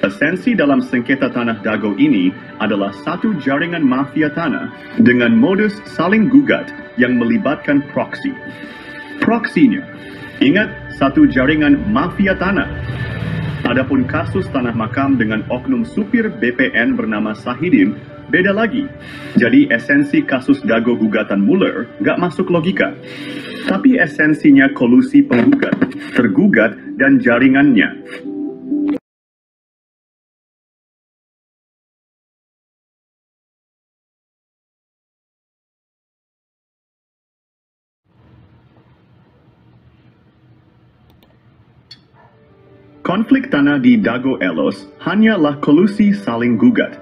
Esensi dalam sengketa tanah Dago ini adalah satu jaringan mafia tanah dengan modus saling gugat yang melibatkan proksi. Proksinya, ingat, satu jaringan mafia tanah. Adapun kasus tanah makam dengan oknum supir BPN bernama Sahidin, beda lagi. Jadi esensi kasus Dago gugatan Muller nggak masuk logika. Tapi esensinya kolusi penggugat, tergugat, dan jaringannya. Konflik tanah di Dago Elos hanyalah kolusi saling gugat.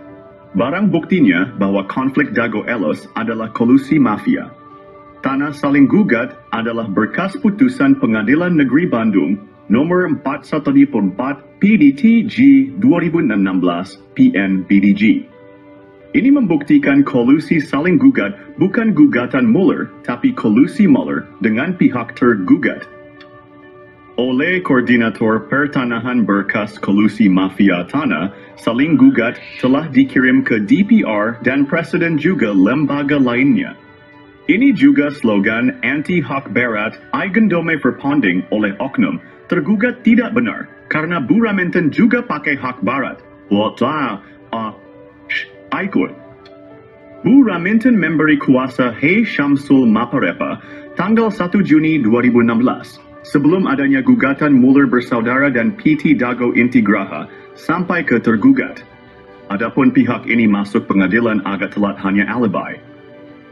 Barang buktinya bahwa konflik Dago Elos adalah kolusi mafia. Tanah saling gugat adalah berkas putusan Pengadilan Negeri Bandung nomor 414 PDT G 2016 PN-BDG. Ini membuktikan kolusi saling gugat bukan gugatan Muller, tapi kolusi Muller dengan pihak tergugat. Oleh Koordinator Pertanahan berkas kolusi mafia tanah, saling gugat telah dikirim ke DPR dan Presiden juga lembaga lainnya. Ini juga slogan anti-hak berat Eigendome Verpanding oleh oknum tergugat tidak benar karena Bu Raminten juga pakai hak barat. Ikut. Bu Raminten memberi kuasa Hei Syamsul Maparepa tanggal 1 Juni 2016. Sebelum adanya gugatan Muller bersaudara dan PT Dago Intigraha sampai ke tergugat. Adapun pihak ini masuk pengadilan agak telat hanya alibi.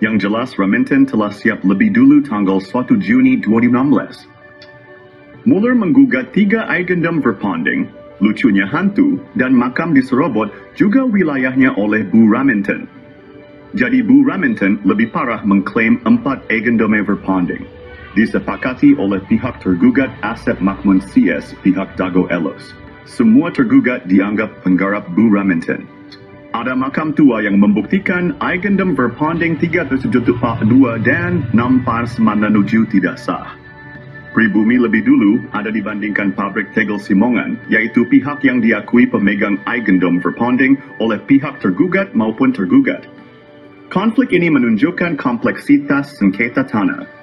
Yang jelas Raminten telah siap lebih dulu tanggal 1 Juni 2016. Muller menggugat 3 Eigendom Verpanding, lucunya hantu, dan makam di Serobot juga wilayahnya oleh Bu Raminten. Jadi Bu Raminten lebih parah mengklaim 4 Eigendom Verpanding. Disepakati oleh pihak tergugat Asep Makmun CS pihak Dago Elos. Semua tergugat dianggap penggarap Bu Raminten. Ada makam tua yang membuktikan Eigendom Verpanding 372 dan 6 tidak sah. Pribumi lebih dulu ada dibandingkan pabrik tegel Simongan, yaitu pihak yang diakui pemegang Eigendom Verpanding oleh pihak tergugat maupun tergugat. Konflik ini menunjukkan kompleksitas sengketa tanah.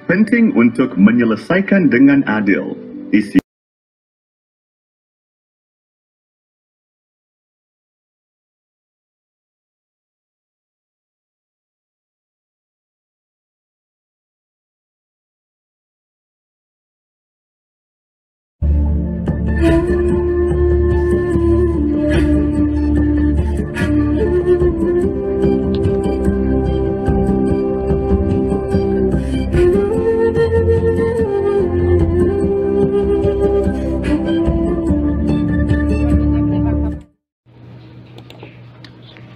Penting untuk menyelesaikan dengan adil. Isi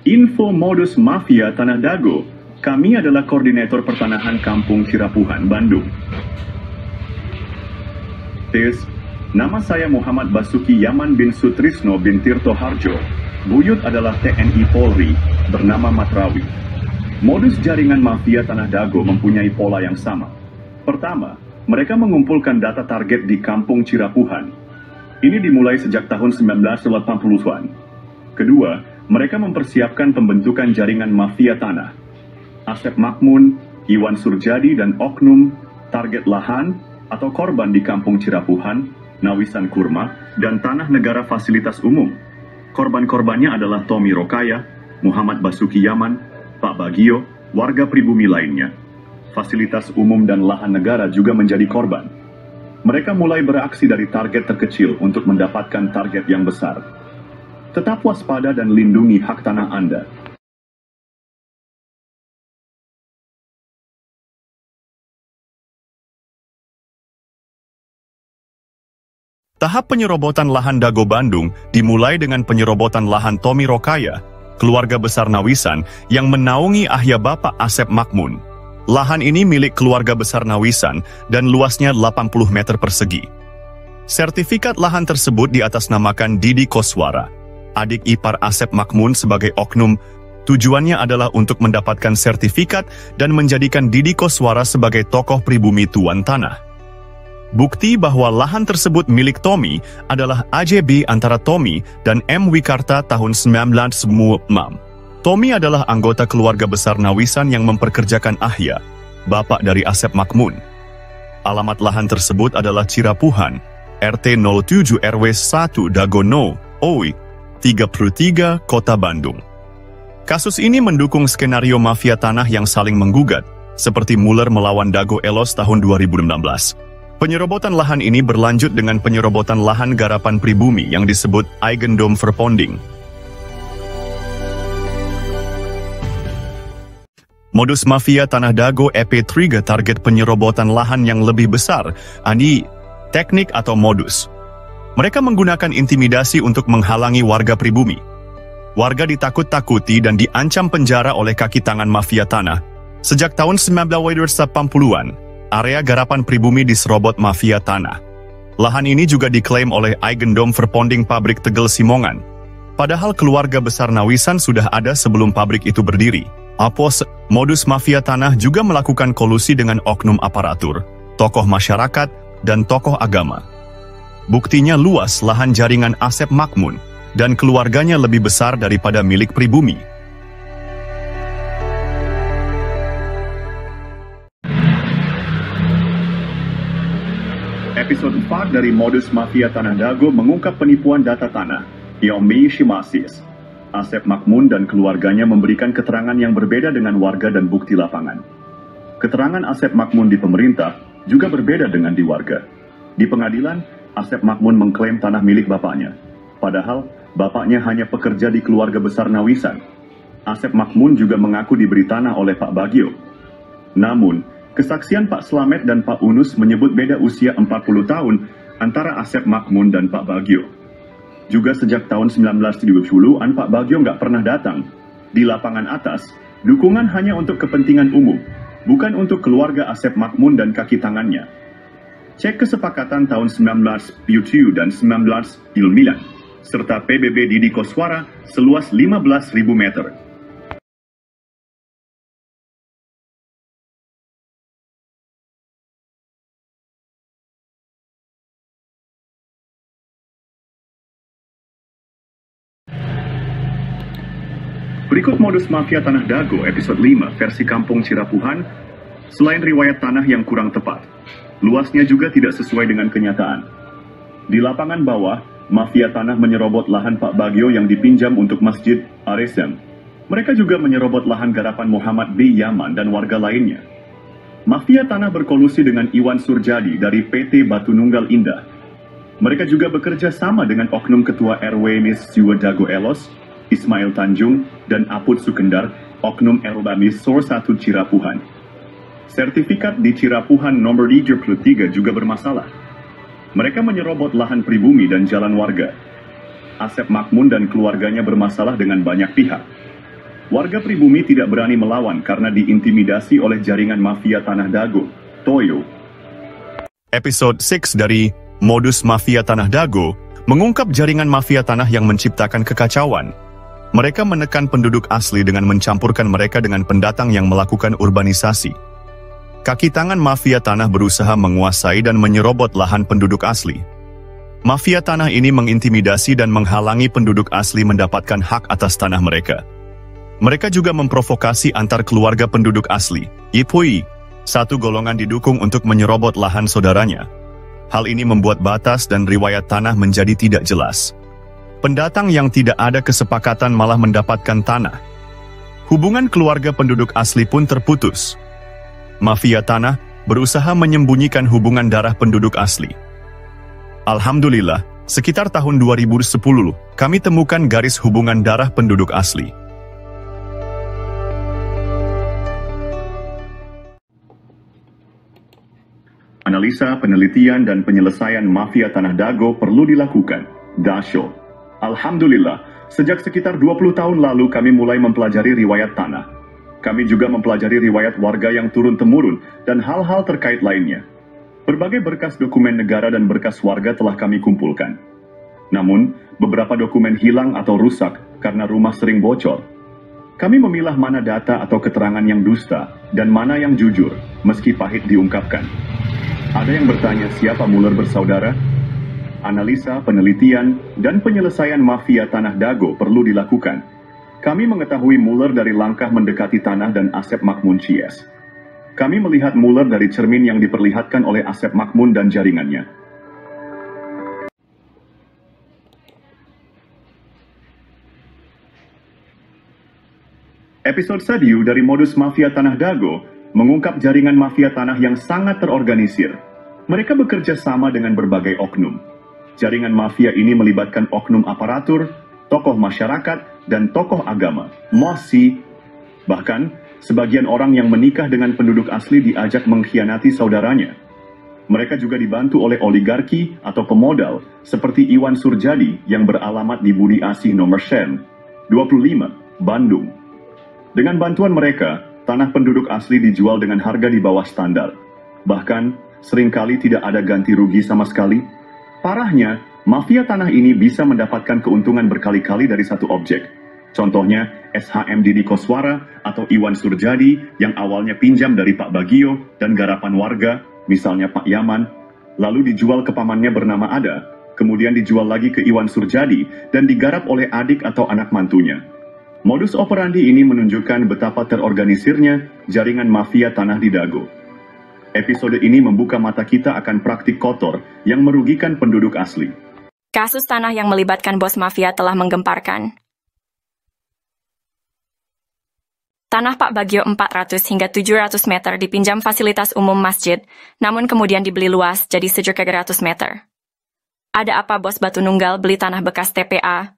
Info modus mafia Tanah Dago. Kami adalah Koordinator Pertanahan Kampung Cirapuhan, Bandung. Nama saya Muhammad Basuki Yaman bin Sutrisno bin Tirto Harjo. Buyut adalah TNI Polri, bernama Matrawi. Modus jaringan mafia Tanah Dago mempunyai pola yang sama. Pertama, mereka mengumpulkan data target di Kampung Cirapuhan. Ini dimulai sejak tahun 1980-an. Kedua, mereka mempersiapkan pembentukan jaringan mafia tanah. Asep Makmun, Iwan Surjadi, dan oknum target lahan atau korban di Kampung Cirapuhan, Nawisan Kurma, dan tanah negara fasilitas umum. Korban-korbannya adalah Tommy Rokaya, Muhammad Basuki Yaman, Pak Bagio, warga pribumi lainnya. Fasilitas umum dan lahan negara juga menjadi korban. Mereka mulai beraksi dari target terkecil untuk mendapatkan target yang besar. Tetap waspada dan lindungi hak tanah Anda. Tahap penyerobotan lahan Dago Bandung dimulai dengan penyerobotan lahan Tommy Rokaya, keluarga besar Nawisan yang menaungi ahya Bapak Asep Makmun. Lahan ini milik keluarga besar Nawisan dan luasnya 80 meter persegi. Sertifikat lahan tersebut diatasnamakan Didi Koswara, adik ipar Asep Makmun sebagai oknum Tujuannya adalah untuk mendapatkan sertifikat dan menjadikan Didi Koswara sebagai tokoh pribumi tuan tanah. Bukti bahwa lahan tersebut milik Tommy adalah AJB antara Tommy dan M. Wikarta tahun 1996. Tommy adalah anggota keluarga besar Nawisan yang memperkerjakan Ahya, bapak dari Asep Makmun. Alamat lahan tersebut adalah Cirapuhan, RT 07 RW 1 Dagono, OI, 33, Kota Bandung. Kasus ini mendukung skenario mafia tanah yang saling menggugat, seperti Muller melawan Dago Elos tahun 2016. Penyerobotan lahan ini berlanjut dengan penyerobotan lahan garapan pribumi yang disebut Eigendom Verponding. Modus mafia tanah Dago EP3 target penyerobotan lahan yang lebih besar, teknik atau modus. Mereka menggunakan intimidasi untuk menghalangi warga pribumi. Warga ditakut-takuti dan diancam penjara oleh kaki tangan mafia tanah. Sejak tahun 1980-an, area garapan pribumi diserobot mafia tanah. Lahan ini juga diklaim oleh Eigendom Verponding Pabrik Tegel Simongan. Padahal keluarga besar Nawisan sudah ada sebelum pabrik itu berdiri. Modus mafia tanah juga melakukan kolusi dengan oknum aparatur, tokoh masyarakat, dan tokoh agama. Buktinya luas lahan jaringan Asep Makmun, dan keluarganya lebih besar daripada milik pribumi. Episode 4 dari Modus Mafia Tanah Dago mengungkap penipuan data tanah, Yomi Shimasis. Asep Makmun dan keluarganya memberikan keterangan yang berbeda dengan warga dan bukti lapangan. Keterangan Asep Makmun di pemerintah juga berbeda dengan di warga. Di pengadilan, Asep Makmun mengklaim tanah milik bapaknya. Padahal, bapaknya hanya pekerja di keluarga besar Nawisan. Asep Makmun juga mengaku diberi tanah oleh Pak Bagio. Namun, kesaksian Pak Slamet dan Pak Unus menyebut beda usia 40 tahun antara Asep Makmun dan Pak Bagio. Juga sejak tahun 1970-an Pak Bagio nggak pernah datang. Di lapangan atas, dukungan hanya untuk kepentingan umum, bukan untuk keluarga Asep Makmun dan kaki tangannya. Cek kesepakatan tahun 1977 dan 1999, serta PBB Didi Koswara seluas 15.000 meter. Berikut modus mafia tanah Dago episode 5 versi Kampung Cirapuhan. Selain riwayat tanah yang kurang tepat, luasnya juga tidak sesuai dengan kenyataan. Di lapangan bawah, mafia tanah menyerobot lahan Pak Bagio yang dipinjam untuk Masjid Aresem. Mereka juga menyerobot lahan garapan Muhammad B. Yaman dan warga lainnya. Mafia tanah berkolusi dengan Iwan Surjadi dari PT Batu Nunggal Indah. Mereka juga bekerja sama dengan oknum ketua RW Mis Jiwa Dago Elos, Ismail Tanjung, dan Aput Sukendar, oknum Elbamis Sor 1 Cirapuhan. Sertifikat di Cirapuhan nomor 33 juga bermasalah. Mereka menyerobot lahan pribumi dan jalan warga. Asep Makmun dan keluarganya bermasalah dengan banyak pihak. Warga pribumi tidak berani melawan karena diintimidasi oleh jaringan mafia tanah Dago, Toyo. Episode 6 dari Modus Mafia Tanah Dago mengungkap jaringan mafia tanah yang menciptakan kekacauan. Mereka menekan penduduk asli dengan mencampurkan mereka dengan pendatang yang melakukan urbanisasi. Kaki tangan mafia tanah berusaha menguasai dan menyerobot lahan penduduk asli. Mafia tanah ini mengintimidasi dan menghalangi penduduk asli mendapatkan hak atas tanah mereka. Mereka juga memprovokasi antar keluarga penduduk asli, Ipui, satu golongan didukung untuk menyerobot lahan saudaranya. Hal ini membuat batas dan riwayat tanah menjadi tidak jelas. Pendatang yang tidak ada kesepakatan malah mendapatkan tanah. Hubungan keluarga penduduk asli pun terputus. Mafia tanah berusaha menyembunyikan hubungan darah penduduk asli. Alhamdulillah, sekitar tahun 2010, kami temukan garis hubungan darah penduduk asli. Analisa, penelitian, dan penyelesaian mafia tanah Dago perlu dilakukan. Dasho. Alhamdulillah, sejak sekitar 20 tahun lalu kami mulai mempelajari riwayat tanah. Kami juga mempelajari riwayat warga yang turun-temurun dan hal-hal terkait lainnya. Berbagai berkas dokumen negara dan berkas warga telah kami kumpulkan. Namun, beberapa dokumen hilang atau rusak karena rumah sering bocor. Kami memilah mana data atau keterangan yang dusta dan mana yang jujur, meski pahit diungkapkan. Ada yang bertanya siapa Muller bersaudara? Analisa, penelitian, dan penyelesaian mafia Tanah Dago perlu dilakukan. Kami mengetahui Muller dari langkah mendekati tanah dan Asep Makmun Cies. Kami melihat Muller dari cermin yang diperlihatkan oleh Asep Makmun dan jaringannya. Episode Sadiu dari modus mafia Tanah Dago mengungkap jaringan mafia tanah yang sangat terorganisir. Mereka bekerja sama dengan berbagai oknum. Jaringan mafia ini melibatkan oknum aparatur, tokoh masyarakat, dan tokoh agama. Mosi, bahkan sebagian orang yang menikah dengan penduduk asli diajak mengkhianati saudaranya. Mereka juga dibantu oleh oligarki atau pemodal seperti Iwan Surjadi yang beralamat di Budi Asih nomor Sen, 25, Bandung. Dengan bantuan mereka, tanah penduduk asli dijual dengan harga di bawah standar. Bahkan, seringkali tidak ada ganti rugi sama sekali. Parahnya, mafia tanah ini bisa mendapatkan keuntungan berkali-kali dari satu objek. Contohnya, SHM Didi Koswara atau Iwan Surjadi yang awalnya pinjam dari Pak Bagio dan garapan warga, misalnya Pak Yaman, lalu dijual ke pamannya bernama Ada, kemudian dijual lagi ke Iwan Surjadi dan digarap oleh adik atau anak mantunya. Modus operandi ini menunjukkan betapa terorganisirnya jaringan mafia Tanah di Dago. Episode ini membuka mata kita akan praktik kotor yang merugikan penduduk asli. Kasus tanah yang melibatkan bos mafia telah menggemparkan. Tanah Pak Bagio 400 hingga 700 meter dipinjam fasilitas umum masjid, namun kemudian dibeli luas jadi 700 meter. Ada apa bos Batu Nunggal beli tanah bekas TPA?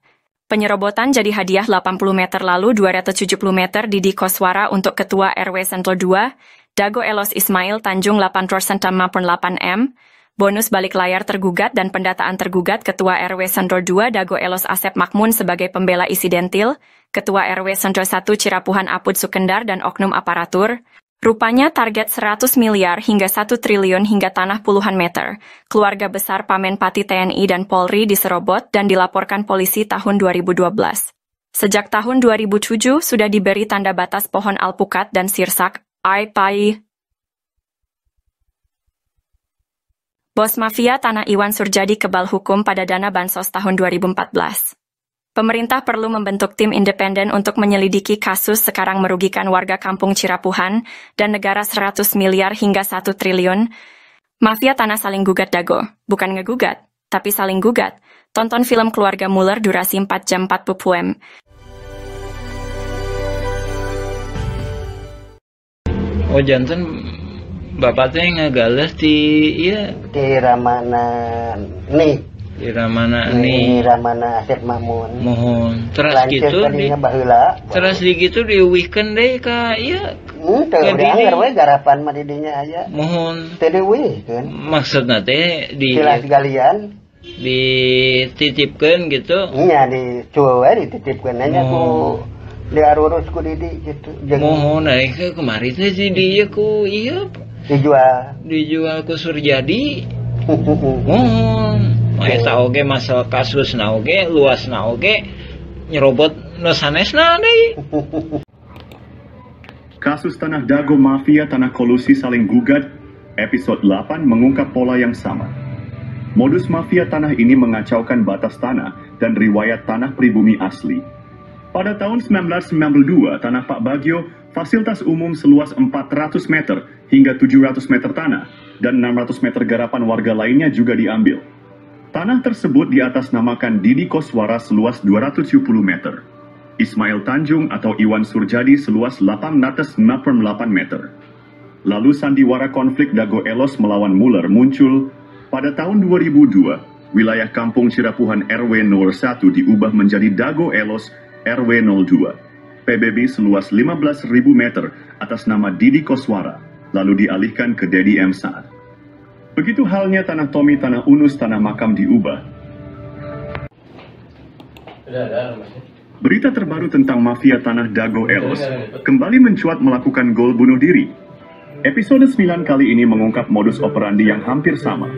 Penyerobotan jadi hadiah 80 meter lalu 270 meter Didi Koswara untuk Ketua RW Sentul 2, Dago Elos Ismail Tanjung 8% 8M, bonus balik layar tergugat dan pendataan tergugat Ketua RW Sentul 2 Dago Elos Asep Makmun sebagai pembela Isidentil, Ketua RW Sentul 1 Cirapuhan Apud Sukendar dan oknum aparatur. Rupanya target 100 miliar hingga 1 triliun hingga tanah puluhan meter. Keluarga besar Pamenpati TNI dan Polri diserobot dan dilaporkan polisi tahun 2012. Sejak tahun 2007 sudah diberi tanda batas pohon alpukat dan sirsak, Pai. Bos mafia tanah Iwan Surjadi kebal hukum pada dana bansos tahun 2014. Pemerintah perlu membentuk tim independen untuk menyelidiki kasus sekarang merugikan warga kampung Cirapuhan dan negara 100 miliar hingga 1 triliun. Mafia tanah saling gugat Dago, bukan ngegugat, tapi saling gugat. Tonton film Keluarga Muller durasi 4 jam 40 poem. Oh janten bapak teh ngagales di iya di Ramana nih. Di Ramana nih. Di Ramana Asep Makmun. Mohon. Terus lanjut gitu di terus di gitu diuwihkeun deui ka ieu. Teu dianggar we garapan mah di dinya aya. Mohon. Teu diuwihkeun. Maksudna teh di silas galian dititipkeun gitu. Iya dicuwe we dititipkeun nya ku diarurus ku Didi gitu. Mohon aing kemarin teh di dieu ku ieu dijual ku Surjadi. Mohon. Eta oge masalah kasus na oge, luas na oge, nyerobot nu sanesna deui. Kasus Tanah Dago Mafia Tanah Kolusi Saling Gugat, episode 8 mengungkap pola yang sama. Modus mafia tanah ini mengacaukan batas tanah dan riwayat tanah pribumi asli. Pada tahun 1992, tanah Pak Bagio, fasilitas umum seluas 400 meter hingga 700 meter tanah, dan 600 meter garapan warga lainnya juga diambil. Tanah tersebut diatasnamakan Didi Koswara seluas 270 meter. Ismail Tanjung atau Iwan Surjadi seluas 868 meter. Lalu sandiwara konflik Dago Elos melawan Muller muncul. Pada tahun 2002, wilayah kampung Cirapuhan RW 01 diubah menjadi Dago Elos RW 02. PBB seluas 15.000 meter atas nama Didi Koswara, lalu dialihkan ke Dedi M. Saad. Begitu halnya tanah Tommy, tanah Unus, tanah makam diubah. Berita terbaru tentang mafia tanah Dago Elos kembali mencuat melakukan gol bunuh diri. Episode 9 kali ini mengungkap modus operandi yang hampir sama.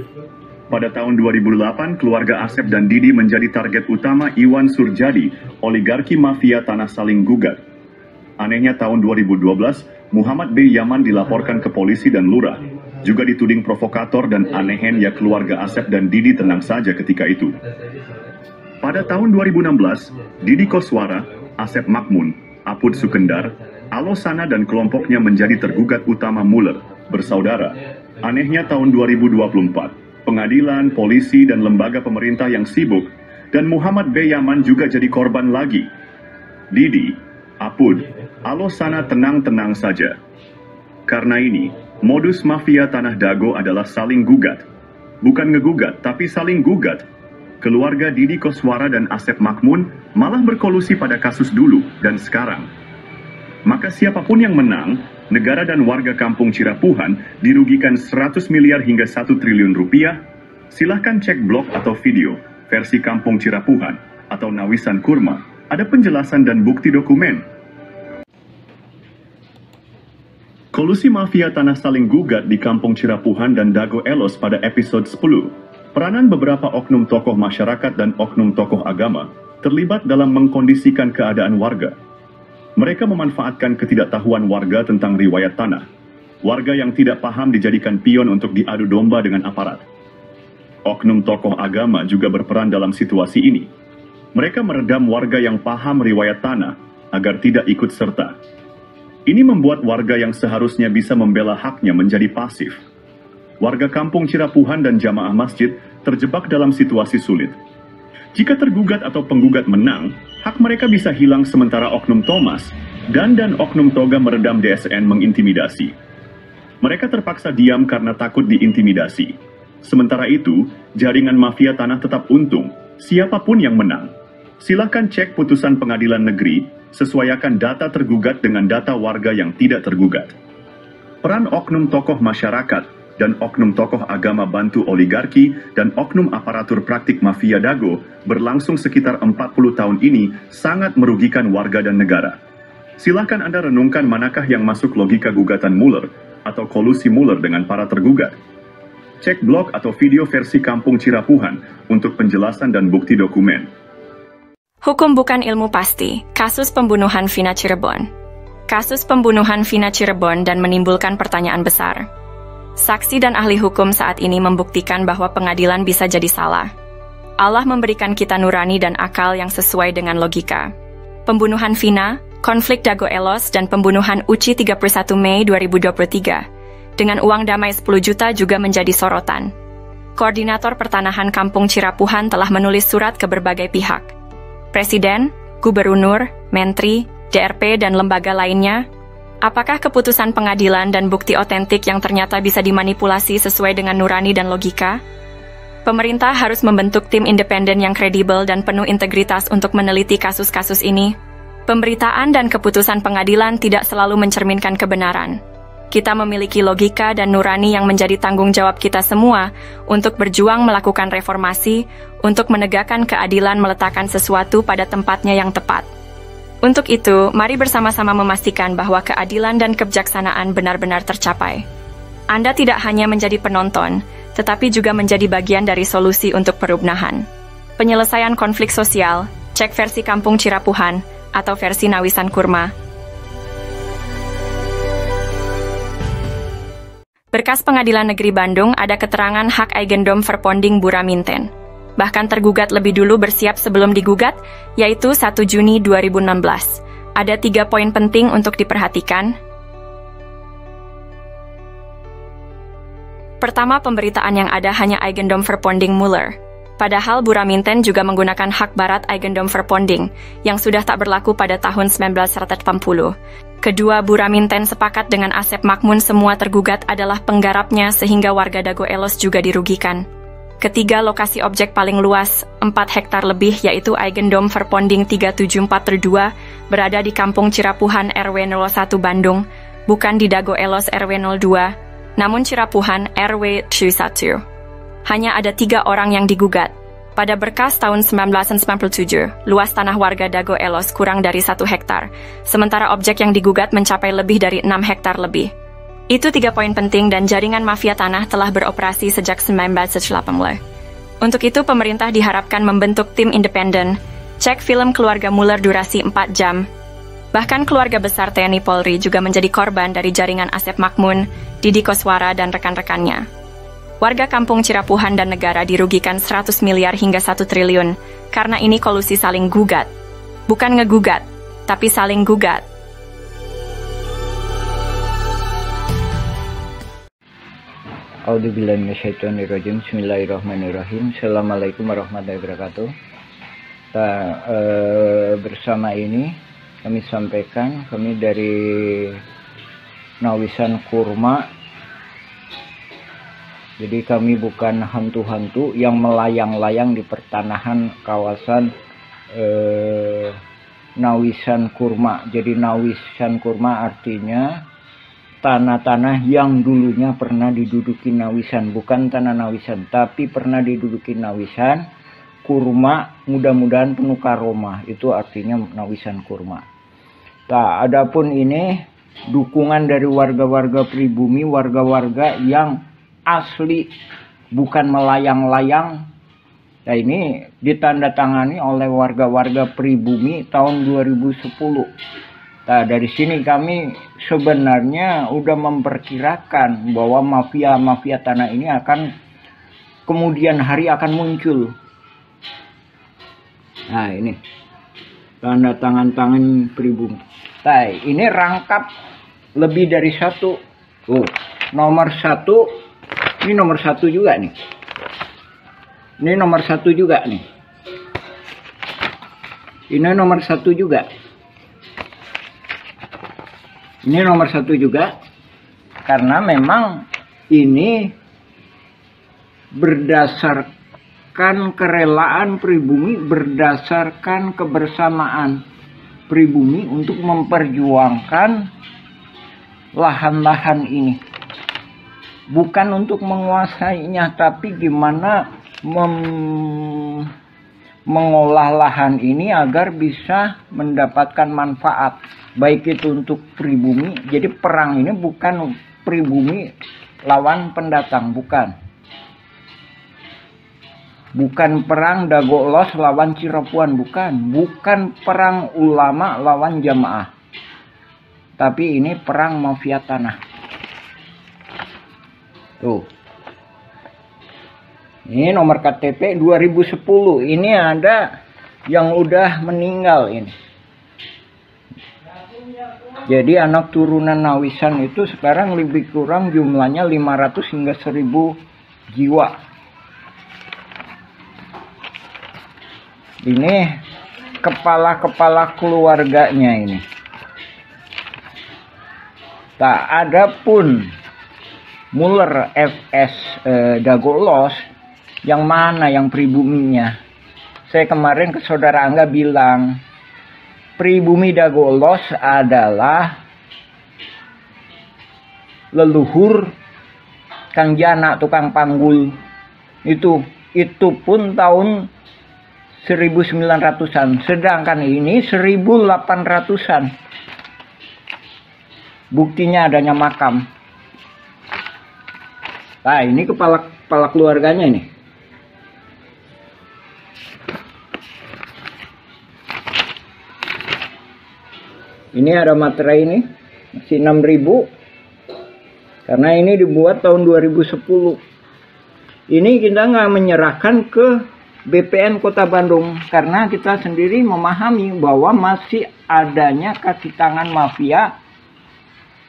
Pada tahun 2008, keluarga Asep dan Didi menjadi target utama Iwan Surjadi, oligarki mafia tanah saling gugat. Anehnya tahun 2012, Muhammad B. Yaman dilaporkan ke polisi dan lurah. Juga dituding provokator dan anehen ya keluarga Asep dan Didi tenang saja ketika itu. Pada tahun 2016, Didi Koswara, Asep Makmun, Apud Sukendar, Alosana dan kelompoknya menjadi tergugat utama Mueller, bersaudara. Anehnya tahun 2024, pengadilan, polisi, dan lembaga pemerintah yang sibuk, dan Muhammad B. Yaman juga jadi korban lagi. Didi, Apud, Alosana tenang-tenang saja. Karena ini, modus mafia Tanah Dago adalah saling gugat. Bukan ngegugat, tapi saling gugat. Keluarga Didi Koswara dan Asep Makmun malah berkolusi pada kasus dulu dan sekarang. Maka siapapun yang menang, negara dan warga kampung Cirapuhan dirugikan 100 miliar hingga 1 triliun rupiah. Silahkan cek blog atau video versi Kampung Cirapuhan atau Nawisan Kurma. Ada penjelasan dan bukti dokumen. Kolusi mafia tanah saling gugat di Kampung Cirapuhan dan Dago Elos pada episode 10. Peranan beberapa oknum tokoh masyarakat dan oknum tokoh agama terlibat dalam mengkondisikan keadaan warga. Mereka memanfaatkan ketidaktahuan warga tentang riwayat tanah. Warga yang tidak paham dijadikan pion untuk diadu domba dengan aparat. Oknum tokoh agama juga berperan dalam situasi ini. Mereka meredam warga yang paham riwayat tanah agar tidak ikut serta. Ini membuat warga yang seharusnya bisa membela haknya menjadi pasif. Warga kampung Cirapuhan dan jamaah masjid terjebak dalam situasi sulit. Jika tergugat atau penggugat menang, hak mereka bisa hilang sementara oknum Thomas dan oknum Toga meredam DSN mengintimidasi. Mereka terpaksa diam karena takut diintimidasi. Sementara itu, jaringan mafia tanah tetap untung, siapapun yang menang. Silahkan cek putusan pengadilan negeri, sesuaikan data tergugat dengan data warga yang tidak tergugat. Peran oknum tokoh masyarakat dan oknum tokoh agama bantu oligarki dan oknum aparatur praktik mafia Dago berlangsung sekitar 40 tahun ini sangat merugikan warga dan negara. Silahkan Anda renungkan manakah yang masuk logika gugatan Mueller atau kolusi Mueller dengan para tergugat. Cek blog atau video versi Kampung Cirapuhan untuk penjelasan dan bukti dokumen. Hukum bukan ilmu pasti. Kasus pembunuhan Vina Cirebon. Kasus pembunuhan Vina Cirebon dan menimbulkan pertanyaan besar. Saksi dan ahli hukum saat ini membuktikan bahwa pengadilan bisa jadi salah. Allah memberikan kita nurani dan akal yang sesuai dengan logika. Pembunuhan Vina, konflik Dago Elos, dan pembunuhan Uci 31 Mei 2023 dengan uang damai 10 juta juga menjadi sorotan. Koordinator Pertanahan Kampung Cirapuhan telah menulis surat ke berbagai pihak. Presiden, Gubernur, Menteri, DRP, dan lembaga lainnya. Apakah keputusan pengadilan dan bukti otentik yang ternyata bisa dimanipulasi sesuai dengan nurani dan logika? Pemerintah harus membentuk tim independen yang kredibel dan penuh integritas untuk meneliti kasus-kasus ini. Pemberitaan dan keputusan pengadilan tidak selalu mencerminkan kebenaran. Kita memiliki logika dan nurani yang menjadi tanggung jawab kita semua untuk berjuang melakukan reformasi, untuk menegakkan keadilan meletakkan sesuatu pada tempatnya yang tepat. Untuk itu, mari bersama-sama memastikan bahwa keadilan dan kebijaksanaan benar-benar tercapai. Anda tidak hanya menjadi penonton, tetapi juga menjadi bagian dari solusi untuk perubahan. Penyelesaian konflik sosial, cek versi Kampung Cirapuhan, atau versi Nawisan Kurma. Berkas Pengadilan Negeri Bandung ada keterangan hak Eigendom Verponding Buraminten. Bahkan tergugat lebih dulu bersiap sebelum digugat, yaitu 1 Juni 2016. Ada 3 poin penting untuk diperhatikan. Pertama, pemberitaan yang ada hanya Eigendom Verponding Mueller. Padahal Buraminten juga menggunakan hak barat Eigendom Verponding, yang sudah tak berlaku pada tahun 1980. Kedua, Buraminten sepakat dengan Asep Makmun semua tergugat adalah penggarapnya sehingga warga Dago Elos juga dirugikan. Ketiga, lokasi objek paling luas, 4 hektar lebih, yaitu Eigendom Verponding 374-2, berada di Kampung Cirapuhan RW 01 Bandung, bukan di Dago Elos RW 02, namun Cirapuhan RW 1. Hanya ada 3 orang yang digugat. Pada berkas tahun 1997, luas tanah warga Dago Elos kurang dari 1 hektar, sementara objek yang digugat mencapai lebih dari 6 hektar lebih. Itu 3 poin penting dan jaringan mafia tanah telah beroperasi sejak 1980. Untuk itu, pemerintah diharapkan membentuk tim independen, cek film keluarga Mueller durasi 4 jam, Bahkan keluarga besar TNI Polri juga menjadi korban dari jaringan Asep Makmun, Didi Koswara, dan rekan-rekannya. Warga kampung Cirapuhan dan negara dirugikan 100 miliar hingga 1 triliun karena ini kolusi saling gugat. Bukan ngegugat, tapi saling gugat. A'udzubillahiminasyaitonirrajim. Bismillahirrahmanirrahim. Assalamualaikum warahmatullahi wabarakatuh. Bersama ini kami sampaikan, kami dari Nawisan Kurma. Jadi kami bukan hantu-hantu yang melayang-layang di pertanahan kawasan Nawisan Kurma. Jadi Nawisan Kurma artinya tanah-tanah yang dulunya pernah diduduki Nawisan. Bukan tanah Nawisan, tapi pernah diduduki Nawisan. Kurma mudah-mudahan penuh karomah, itu artinya Nawisan Kurma. Nah, adapun ini dukungan dari warga-warga pribumi, warga-warga yang asli, bukan melayang-layang. Nah, ini ditandatangani oleh warga-warga pribumi tahun 2010. Nah, dari sini kami sebenarnya udah memperkirakan bahwa mafia-mafia tanah ini akan kemudian hari akan muncul. Nah, ini tanda tangan pribumi. Nah, ini rangkap lebih dari satu. Nomor satu. Ini nomor satu juga nih. Ini nomor satu juga nih. Ini nomor satu juga. Ini nomor satu juga. Karena memang ini berdasarkan kerelaan pribumi, berdasarkan kebersamaan pribumi untuk memperjuangkan lahan-lahan ini. Bukan untuk menguasainya, tapi gimana mengolah lahan ini agar bisa mendapatkan manfaat. Baik itu untuk pribumi. Jadi perang ini bukan pribumi lawan pendatang, bukan. Bukan perang Dagoelos lawan Cirapuhan, bukan. Bukan perang ulama lawan jamaah. Tapi ini perang mafia tanah. Tuh. Ini nomor KTP 2010. Ini ada yang udah meninggal ini. Jadi anak turunan Nawisan itu sekarang lebih kurang jumlahnya 500 hingga 1000 jiwa. Ini kepala-kepala keluarganya ini. Tak ada pun Muller FS Dagoelos yang mana yang pribuminya. Saya kemarin ke saudara Angga bilang pribumi Dagoelos adalah leluhur Kang Jana tukang panggul. Itu pun tahun 1900-an, sedangkan ini 1800-an. Buktinya adanya makam. Nah, ini kepala keluarganya ini. Ini ada materai ini, masih 6.000. Karena ini dibuat tahun 2010. Ini kita nggak menyerahkan ke BPN Kota Bandung karena kita sendiri memahami bahwa masih adanya kaki tangan mafia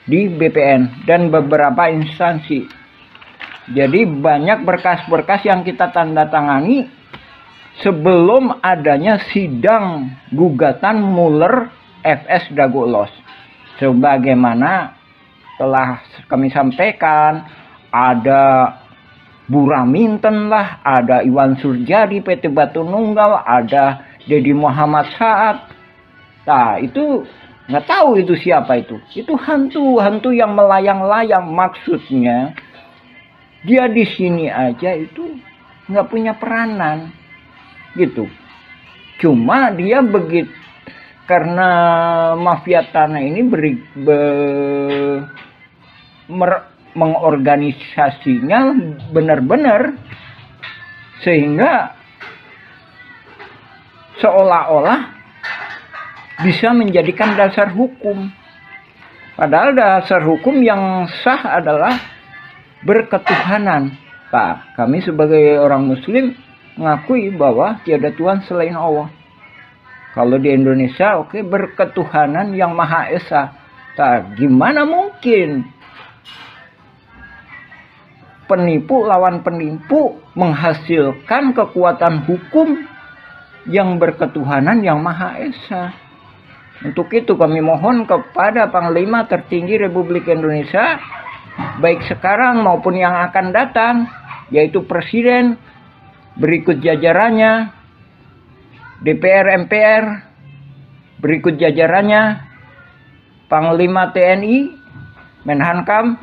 di BPN dan beberapa instansi. Jadi banyak berkas-berkas yang kita tanda tangani sebelum adanya sidang gugatan Muller FS Dagoelos. Sebagaimana telah kami sampaikan, ada Buraminten lah, ada Iwan Surjadi PT Batu Nunggal, ada Dedi Muhammad Saad. Nah, itu nggak tahu itu siapa itu. Itu hantu yang melayang-layang. Maksudnya dia di sini aja itu nggak punya peranan, gitu. Cuma dia begitu karena mafia tanah ini mengorganisasinya benar-benar sehingga seolah-olah bisa menjadikan dasar hukum. Padahal dasar hukum yang sah adalah berketuhanan. Pak, kami sebagai orang Muslim mengakui bahwa tiada Tuhan selain Allah. Kalau di Indonesia, oke, berketuhanan yang Maha Esa. Tak, gimana mungkin penipu lawan penipu menghasilkan kekuatan hukum yang berketuhanan yang Maha Esa? Untuk itu kami mohon kepada Panglima Tertinggi Republik Indonesia, baik sekarang maupun yang akan datang, yaitu Presiden, berikut jajarannya, DPR MPR, berikut jajarannya, Panglima TNI, Menhankam,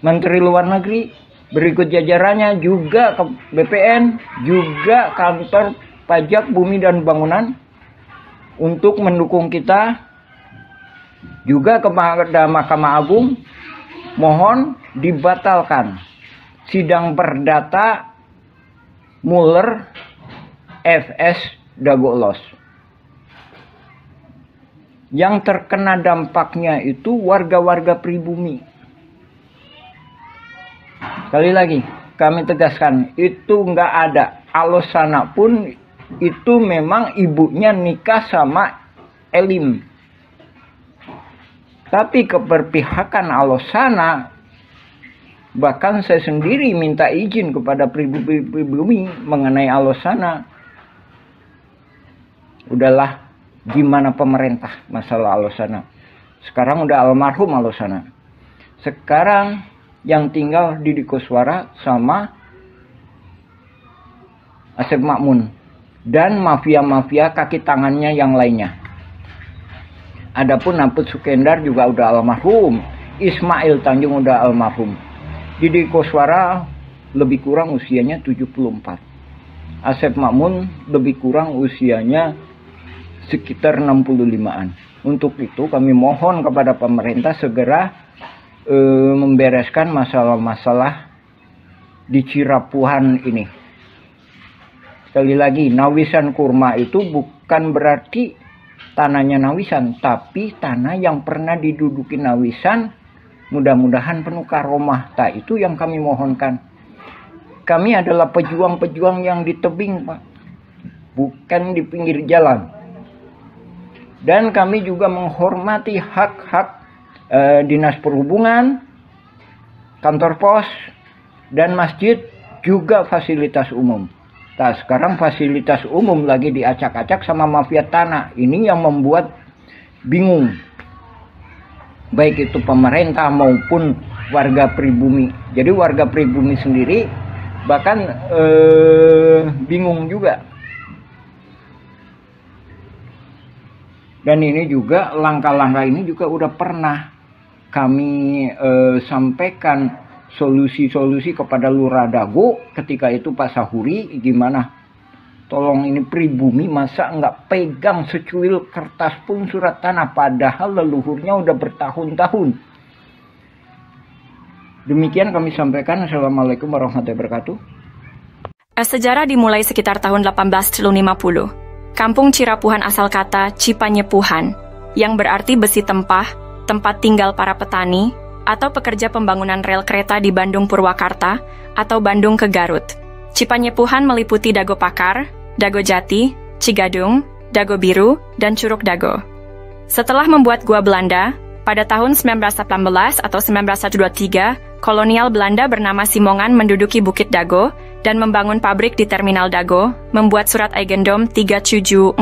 Menteri Luar Negeri, berikut jajarannya juga ke BPN, juga Kantor Pajak Bumi dan Bangunan, untuk mendukung kita, juga kepada Mahkamah Agung, mohon dibatalkan sidang perdata Mueller FS Dagoelos. Yang terkena dampaknya itu warga-warga pribumi. Sekali lagi kami tegaskan, itu nggak ada. Alosana pun itu memang ibunya nikah sama Elim. Tapi keberpihakan Alosana, bahkan saya sendiri minta izin kepada pribumi mengenai Alosana. Udahlah, gimana pemerintah masalah Alosana? Sekarang udah almarhum Alosana. Sekarang yang tinggal Didi Koswara sama Asep Makmun dan mafia-mafia kaki tangannya yang lainnya. Adapun Naput Sukendar juga udah almarhum, Ismail Tanjung udah almarhum. Didi Koswara lebih kurang usianya 74. Asep Makmun lebih kurang usianya sekitar 65-an. Untuk itu kami mohon kepada pemerintah segera membereskan masalah-masalah di Cirapuhan ini. Sekali lagi, Nawisan Kurma itu bukan berarti tanahnya Nawisan, tapi tanah yang pernah diduduki Nawisan, mudah-mudahan penuh karomah. Tak, itu yang kami mohonkan. Kami adalah pejuang-pejuang yang di tebing, Pak, bukan di pinggir jalan. Dan kami juga menghormati hak-hak Dinas Perhubungan, kantor pos, dan masjid, juga fasilitas umum. Nah, sekarang fasilitas umum lagi diacak-acak sama mafia tanah. Ini yang membuat bingung, baik itu pemerintah maupun warga pribumi. Jadi warga pribumi sendiri bahkan bingung juga. Dan ini juga langkah-langkah ini juga udah pernah kami sampaikan solusi-solusi kepada Lurah Dago ketika itu Pak Sahuri. Gimana? Tolong, ini pribumi masa nggak pegang secuil kertas pun surat tanah, padahal leluhurnya udah bertahun-tahun. Demikian kami sampaikan. Assalamualaikum warahmatullahi wabarakatuh. Sejarah dimulai sekitar tahun 1850. Kampung Cirapuhan asal kata Cipanyepuhan, yang berarti besi tempah, tempat tinggal para petani, atau pekerja pembangunan rel kereta di Bandung Purwakarta, atau Bandung ke Garut. Cipanyepuhan meliputi Dago Pakar, Dago Jati, Cigadung, Dago Biru, dan Curug Dago. Setelah membuat gua Belanda, pada tahun 1918 atau 1923, kolonial Belanda bernama Simongan menduduki Bukit Dago dan membangun pabrik di Terminal Dago, membuat surat Eigendom 3740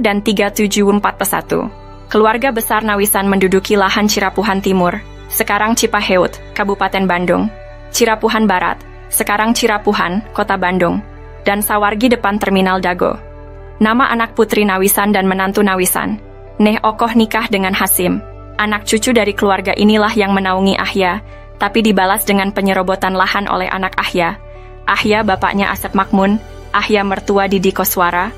dan 3741. Keluarga besar Nawisan menduduki lahan Cirapuhan Timur, sekarang Cipaheut, Kabupaten Bandung, Cirapuhan Barat, sekarang Cirapuhan, Kota Bandung, dan Sawargi depan Terminal Dago. Nama anak putri Nawisan dan menantu Nawisan, Neh Okoh nikah dengan Hasim. Anak cucu dari keluarga inilah yang menaungi Ahya, tapi dibalas dengan penyerobotan lahan oleh anak Ahya. Ahya bapaknya Asep Makmun, Ahya mertua Didi Koswara.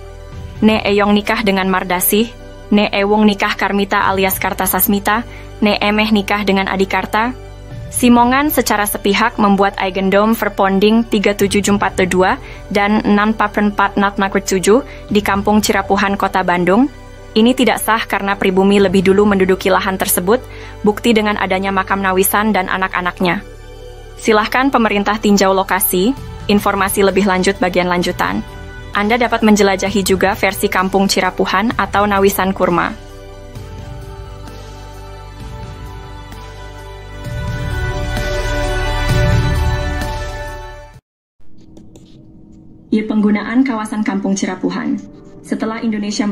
Ne Eyong nikah dengan Mardasih, Ne Ewung nikah Karmita alias Kartasasmita, Ne Emeh nikah dengan Adikarta. Simongan secara sepihak membuat Eigendom Verponding 37442 dan 644 di Kampung Cirapuhan, Kota Bandung, Ini tidak sah karena pribumi lebih dulu menduduki lahan tersebut, bukti dengan adanya makam Nawisan dan anak-anaknya. Silahkan pemerintah tinjau lokasi, informasi lebih lanjut bagian lanjutan. Anda dapat menjelajahi juga versi Kampung Cirapuhan atau Nawisan Kurma. Penggunaan kawasan Kampung Cirapuhan. Setelah Indonesia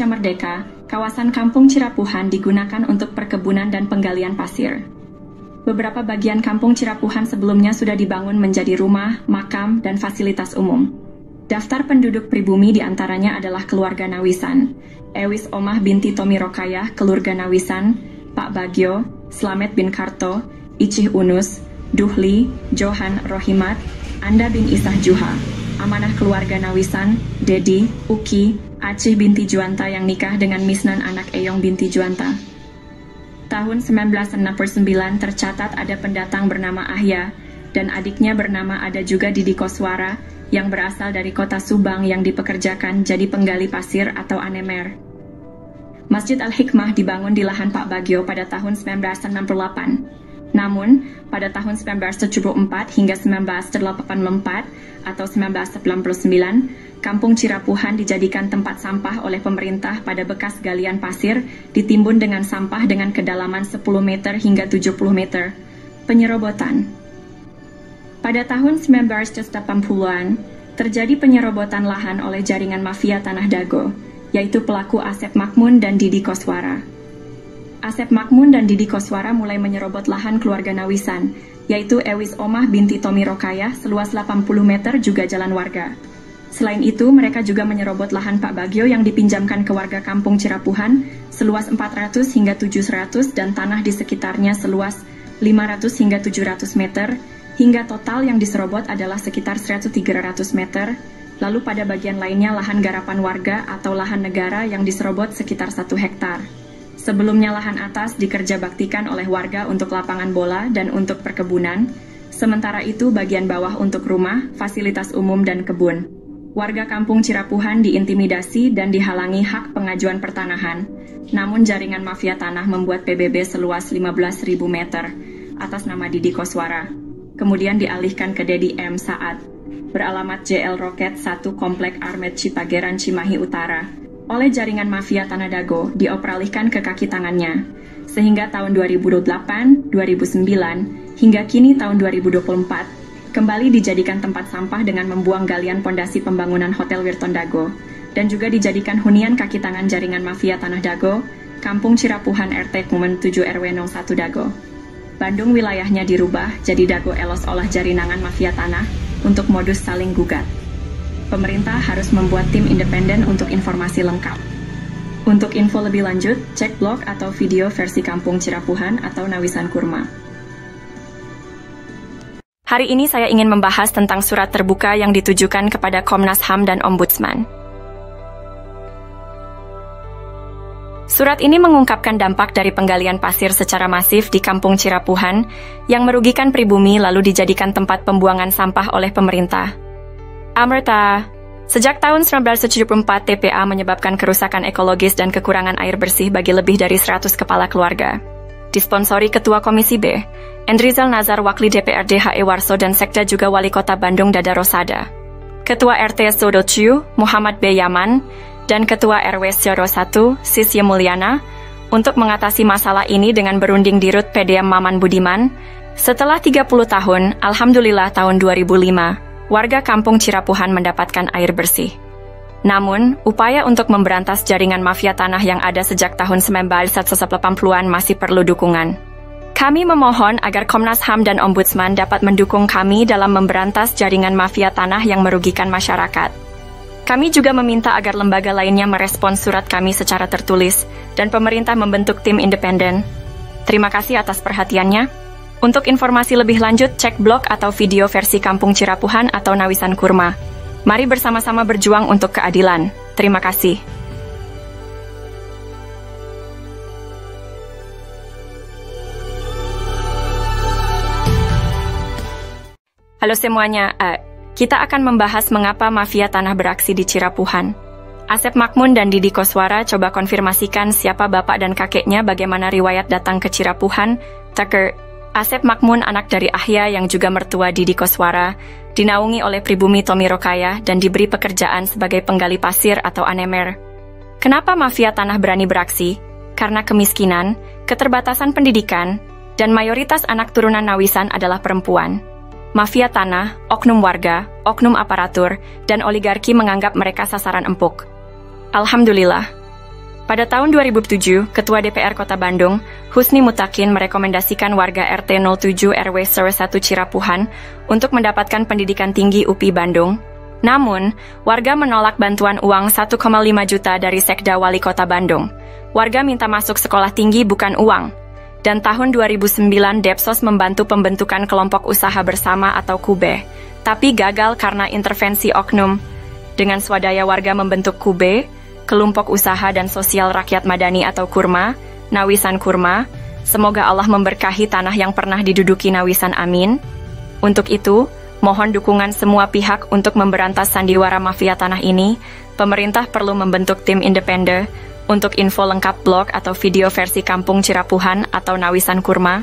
Merdeka, kawasan Kampung Cirapuhan digunakan untuk perkebunan dan penggalian pasir. Beberapa bagian Kampung Cirapuhan sebelumnya sudah dibangun menjadi rumah, makam, dan fasilitas umum. Daftar penduduk pribumi diantaranya adalah keluarga Nawisan, Ewis Omah binti Tomi Rokayah, keluarga Nawisan, Pak Bagio, Slamet bin Karto, Icih Unus, Duhli, Johan Rohimat, Anda bin Isah Juha, amanah keluarga Nawisan, Dedi, Uki, Acih binti Juanta yang nikah dengan Misnan anak Eyong binti Juanta. Tahun 1969 tercatat ada pendatang bernama Ahya, dan adiknya bernama ada juga Didi Koswara, yang berasal dari kota Subang yang dipekerjakan jadi penggali pasir atau anemer. Masjid Al-Hikmah dibangun di lahan Pak Bagio pada tahun 1968. Namun, pada tahun 1974 hingga 1984 atau 1999, Kampung Cirapuhan dijadikan tempat sampah oleh pemerintah pada bekas galian pasir ditimbun dengan sampah dengan kedalaman 10 meter hingga 70 meter. Penyerobotan. Pada tahun 1980-an, terjadi penyerobotan lahan oleh jaringan mafia Tanah Dago, yaitu pelaku Asep Makmun dan Didi Koswara. Asep Makmun dan Didi Koswara mulai menyerobot lahan keluarga Nawisan, yaitu Ewis Omah binti Tomi Rokayah seluas 80 meter juga jalan warga. Selain itu, mereka juga menyerobot lahan Pak Bagio yang dipinjamkan ke warga Kampung Cirapuhan seluas 400 hingga 700 dan tanah di sekitarnya seluas 500 hingga 700 meter, hingga total yang diserobot adalah sekitar 100-300 meter. Lalu pada bagian lainnya lahan garapan warga atau lahan negara yang diserobot sekitar 1 hektar. Sebelumnya lahan atas dikerjabaktikan oleh warga untuk lapangan bola dan untuk perkebunan, sementara itu bagian bawah untuk rumah, fasilitas umum dan kebun. Warga Kampung Cirapuhan diintimidasi dan dihalangi hak pengajuan pertanahan, namun jaringan mafia tanah membuat PBB seluas 15.000 meter atas nama Didi Koswara. Kemudian dialihkan ke Dedi M. Saad, beralamat JL Roket 1 Komplek Armet Cipageran Cimahi Utara, oleh jaringan mafia Tanah Dago dioperalihkan ke kaki tangannya, sehingga tahun 2008, 2009, hingga kini tahun 2024, kembali dijadikan tempat sampah dengan membuang galian pondasi pembangunan Hotel Wirton Dago, dan juga dijadikan hunian kaki tangan jaringan mafia Tanah Dago, Kampung Cirapuhan RT Kumen 7 RW 01 Dago. Bandung wilayahnya dirubah jadi Dago Elos olah jaringan mafia tanah untuk modus saling gugat. Pemerintah harus membuat tim independen untuk informasi lengkap. Untuk info lebih lanjut, cek blog atau video versi Kampung Cirapuhan atau Nawisan Kurma. Hari ini saya ingin membahas tentang surat terbuka yang ditujukan kepada Komnas HAM dan Ombudsman. Surat ini mengungkapkan dampak dari penggalian pasir secara masif di Kampung Cirapuhan yang merugikan pribumi lalu dijadikan tempat pembuangan sampah oleh pemerintah. Amerta, sejak tahun 1974 TPA menyebabkan kerusakan ekologis dan kekurangan air bersih bagi lebih dari 100 kepala keluarga. Disponsori Ketua Komisi B, Endrizal Nazar Wakli DPRD HE Warso dan Sekda juga Wali Kota Bandung Dada Rosada. Ketua RT Sodociu, Muhammad B. Yaman, dan Ketua RW Syoro 1, Sisye Mulyana, untuk mengatasi masalah ini dengan berunding di RUT PDM Maman Budiman. Setelah 30 tahun, Alhamdulillah tahun 2005, warga Kampung Cirapuhan mendapatkan air bersih. Namun, upaya untuk memberantas jaringan mafia tanah yang ada sejak tahun 1980-an masih perlu dukungan. Kami memohon agar Komnas HAM dan Ombudsman dapat mendukung kami dalam memberantas jaringan mafia tanah yang merugikan masyarakat. Kami juga meminta agar lembaga lainnya merespons surat kami secara tertulis dan pemerintah membentuk tim independen. Terima kasih atas perhatiannya. Untuk informasi lebih lanjut, cek blog atau video versi Kampung Cirapuhan atau Nawisan Kurma. Mari bersama-sama berjuang untuk keadilan. Terima kasih. Halo semuanya, kita akan membahas mengapa mafia tanah beraksi di Cirapuhan. Asep Makmun dan Didi Koswara coba konfirmasikan siapa bapak dan kakeknya, bagaimana riwayat datang ke Cirapuhan. Tucker, Asep Makmun anak dari Ahya yang juga mertua Didi Koswara, dinaungi oleh pribumi Tommy Rokaya dan diberi pekerjaan sebagai penggali pasir atau anemer. Kenapa mafia tanah berani beraksi? Karena kemiskinan, keterbatasan pendidikan, dan mayoritas anak turunan Nawisan adalah perempuan. Mafia tanah, oknum warga, oknum aparatur, dan oligarki menganggap mereka sasaran empuk. Alhamdulillah. Pada tahun 2007, Ketua DPR Kota Bandung, Husni Mutakin merekomendasikan warga RT 07 RW 1 Cirapuhan untuk mendapatkan pendidikan tinggi UPI Bandung. Namun, warga menolak bantuan uang 1,5 juta dari Sekda Wali Kota Bandung. Warga minta masuk sekolah tinggi bukan uang. Dan tahun 2009 Depsos membantu pembentukan kelompok usaha bersama atau KUBE, tapi gagal karena intervensi oknum. Dengan swadaya warga membentuk KUBE, Kelompok Usaha dan Sosial Rakyat Madani atau KURMA, Nawisan Kurma. Semoga Allah memberkahi tanah yang pernah diduduki Nawisan, amin. Untuk itu, mohon dukungan semua pihak untuk memberantas sandiwara mafia tanah ini. Pemerintah perlu membentuk tim independen. Untuk info lengkap blog atau video versi Kampung Cirapuhan atau Nawisan Kurma,